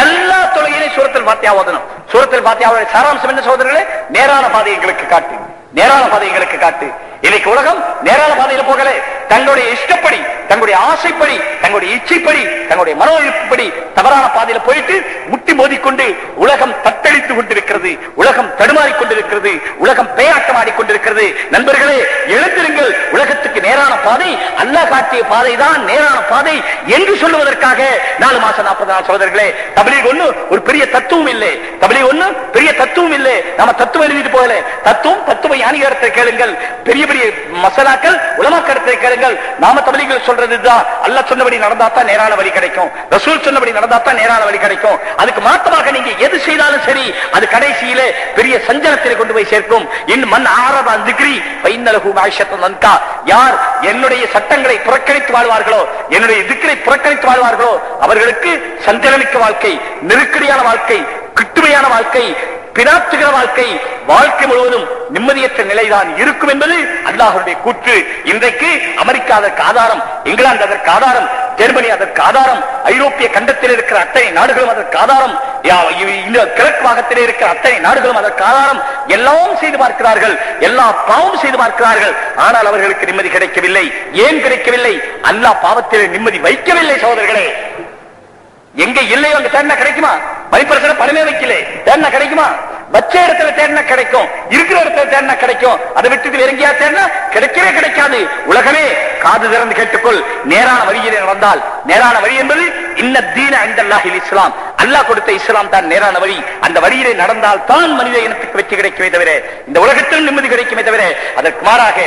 எல்லா தொழுகையிலும் சூரத்துல் ஃபாத்திஹா ஓதணும். சூரத்துல் ஃபாத்திஹாவுடைய சாராம்சம் என்ன சகோதரர்களே? நேரான பாதை எங்களுக்கு காட்டு, நேரான பாதை எங்களுக்கு காட்டு. இன்னைக்கு உலகம் நேரான பாதையில் போகல, தங்களுடைய இஷ்டப்படி, தங்களுடைய ஆசைப்படி, தங்களுடைய இச்சைப்படி, தங்களுடைய மனோழிப்படி தவறான பாதையில் போயிட்டு முட்டி மோதிக்கொண்டு உலகம் தத்தளித்துக் கொண்டிருக்கிறது, உலகம் தடுமாறிக் கொண்டிருக்கிறது, உலகம் பேயாட்டம் ஆடிக்கொண்டிருக்கிறது. நண்பர்களே, எழுந்திருங்கள். உலகத்துக்கு நேரான பாதை அல்லாஹ் காட்டிய பாதை தான் நேரான பாதை என்று சொல்லுவதற்காக 4 மாசம் 40 நாள் சகோதரர்களே, தப்லீக் ஒண்ணு ஒரு பெரிய தத்துவம் இல்லை, தப்லீக் ஒண்ணு பெரிய தத்துவம் இல்லை. நாம தத்துவம் எழுதிட்டு போகல, தத்துவ ஞானிகரத்தை கேளுங்கள், பெரிய பெரிய மசாலாக்கள் உலமாக்கரத்தை கேளுங்கள். நாம தப்லீகில் சொல்றதுதான் அல்லாஹ் சொன்னபடி நடந்தாத்தான் நேரான வழி கிடைக்கும், ரசூல் சொன்னபடி நடந்தாத்தான் நேரான வழி கிடைக்கும். அதுக்கு மாற்றமாக நீங்க எது செய்தாலும் சரி, அது கடைசியிலே பெரிய சஞ்சலத்திலே கொண்டு போய் சேர்க்கும். யார் என்னுடைய சட்டங்களை புறக்கணித்து வாழ்வார்களோ, என்னுடைய திக்ரை புறக்கணித்து வாழ்வார்களோ, அவர்களுக்கு சஞ்சலமிக்க வாழ்க்கை, நெருக்கடியான வாழ்க்கை, கிட்டுமையான வாழ்க்கை, பிரார்த்துகிற வாழ்க்கை, வாழ்க்கை முழுவதும் நிம்மதியற்ற நிலைதான் இருக்கும் என்பது அல்லாஹ்வுடைய கூற்று. இன்றைக்கு அமெரிக்கா அதற்கு ஆதாரம், இங்கிலாந்து அதற்கு ஆதாரம், ஜெர்மனி அதற்கு ஆதாரம், ஐரோப்பிய கண்டத்தில் இருக்கிற அத்தனை நாடுகளும் அதற்கு ஆதாரம், இந்த கிழக்கு பாகத்திலே இருக்கிற அத்தனை நாடுகளும் அதற்கு ஆதாரம். எல்லாம் செய்து பார்க்கிறார்கள், எல்லா பாவம் செய்து பார்க்கிறார்கள், ஆனால் அவர்களுக்கு நிம்மதி கிடைக்கவில்லை. ஏன் கிடைக்கவில்லை? அல்லாஹ் பாவத்திலே நிம்மதி வைக்கவில்லை சகோதரர்களே. எங்க இல்லையோ அங்க தேடினா கிடைக்குமா? மணிப்பரசன பணமே வைக்கல, தேடினா கிடைக்குமா? வச்ச இடத்துல தேடினா கிடைக்கும், இருக்கிற இடத்துல தேடினா கிடைக்கும். அதை விட்டுட்டு வேற எங்கேயா தேடினா கிடைக்கவே கிடைக்காது. உலகமே காது திறந்து கேட்டுக்கொள். நேரான வழியிலே நடந்தால், நேரான வழி என்பது இன்ன தீன இன்தல்லாஹில் இஸ்லாம், அல்லாஹ் கொடுத்த இஸ்லாம் தான் நேரான வழி. அந்த வழியிலே நடந்தால் தான் மனித இனத்துக்கு வெற்றி கிடைக்குமே தவிர, இந்த உலகத்தில் நிம்மதி கிடைக்குமே தவிர, அதற்கு மாறாக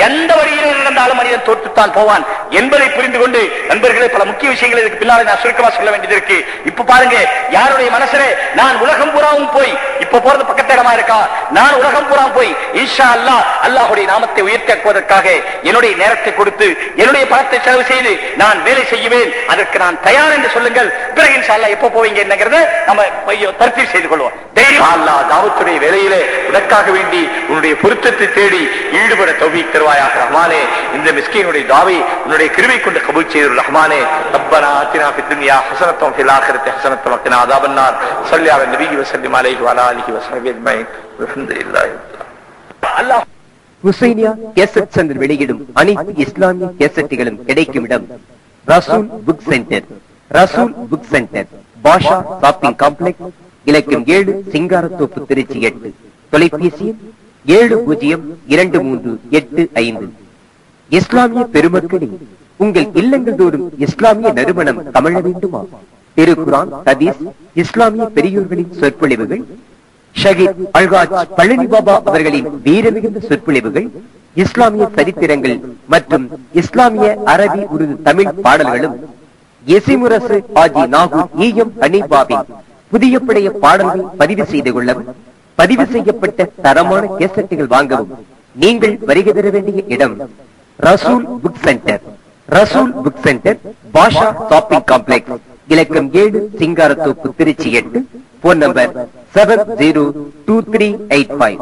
எந்த வழியிலே நடந்தாலும் மனிதன் தோற்றுத்தான் போவான் என்பதை புரிந்து கொண்டு, நண்பர்களே, பல முக்கிய விஷயங்கள் இதுக்கு பின்னாலே நான் சுருக்கமா சொல்ல வேண்டியது இருக்கு. இப்ப பாருங்க, யாருடைய மனசுல நான் உலகம் பூராவும் போய், இப்ப போறது பக்கத்திடமா இருக்கா, நான் உலகம் பூரா போய் இன்ஷா அல்லாஹ் அல்லாஹ்வுடைய நாமத்தை உயர்த்துவதற்காக என்னுடைய நேரத்தை கொடுத்து, என்னுடைய பணத்தை செலவு செய்து நான் வேலை செய்வேன், அதற்கு நான் தயார் என்று சொல்லுங்கள். பிறகு இன்ஷா அல்லாஹ் எப்ப போவீங்க என்னங்கிறத நம்ம தர்த்தீப் செய்து கொள்வோம். அல்லாஹ் தாவத்துடைய வேலையிலே உனக்காக வேண்டி உன்னுடைய பொருத்தத்தை தேடி ஈடுபட தௌஃபீக் தருவாயாக ரஹ்மானே. இந்த மிஸ்கீனுடைய துஆவை உன்னுடைய கிருபை கொண்டு கபூல் செய்து ரஹ்மானே. ரப்பனா ஆத்தினா ஃபித் துன்யா ஹஸனத்தன் வஃபில் ஆখিরাতি ஹஸனத்தன் வகினா அஸாபன்னார். ஸல்லி அலா நபியி வஸல்லிம் அலைஹி வ அலா ஆலிஹி வஸஹ்பிஹி அஜ்மஈன். அல்ஹம்துலில்லாஹி. அல்லாஹ் ஹுசைனியா கேசட் சென்டர் வெளியிடும் அனைத்து இஸ்லாமிய கேசட்டுகளும் கிடைக்கும் இடம் ரசூல் புக் சென்டர். ரசூல் புக் சென்டர், பாஷா ஷாப்பிங் காம்ப்ளெக்ஸ், இலக்கம் 7, சிங்காரத்தோப்பு, திருச்சி 8. தொலைபேசி 702385. இஸ்லாமிய பெருமக்களே, உங்கள் இல்லங்கள் தோறும் இஸ்லாமிய நறுமணம் கமழ வேண்டுமா? திருக்குரான், ஹதீஸ், இஸ்லாமிய பெரியோர்களின் சொற்பொழிவுகள், ஷஹீத் அல்காஜ் பழனி பாபா அவர்களின் வீரமிகுந்த சொற்பொழிவுகள், இஸ்லாமிய சரித்திரங்கள் மற்றும் இஸ்லாமிய அரபி, உருது, தமிழ் பாடல்களும், எசிமுரசு ஆஜி நாகூர் ஈயம் ஹனீபாவின் புதிய பழைய பாடல்கள் பதிவு செய்து கொள்ளவும், பதிவு செய்யப்பட்ட தரமான கேசட்டுகள் வாங்கவும் நீங்கள் வருகை தர வேண்டிய இடம் ரசூல் புக் சென்டர். ரசூல் புக் சென்டர், பாஷா ஷாப்பிங் காம்ப்ளெக்ஸ், இலக்கம் 7, சிங்காரத்தோப்பு, திருச்சி 8. Phone number 702385.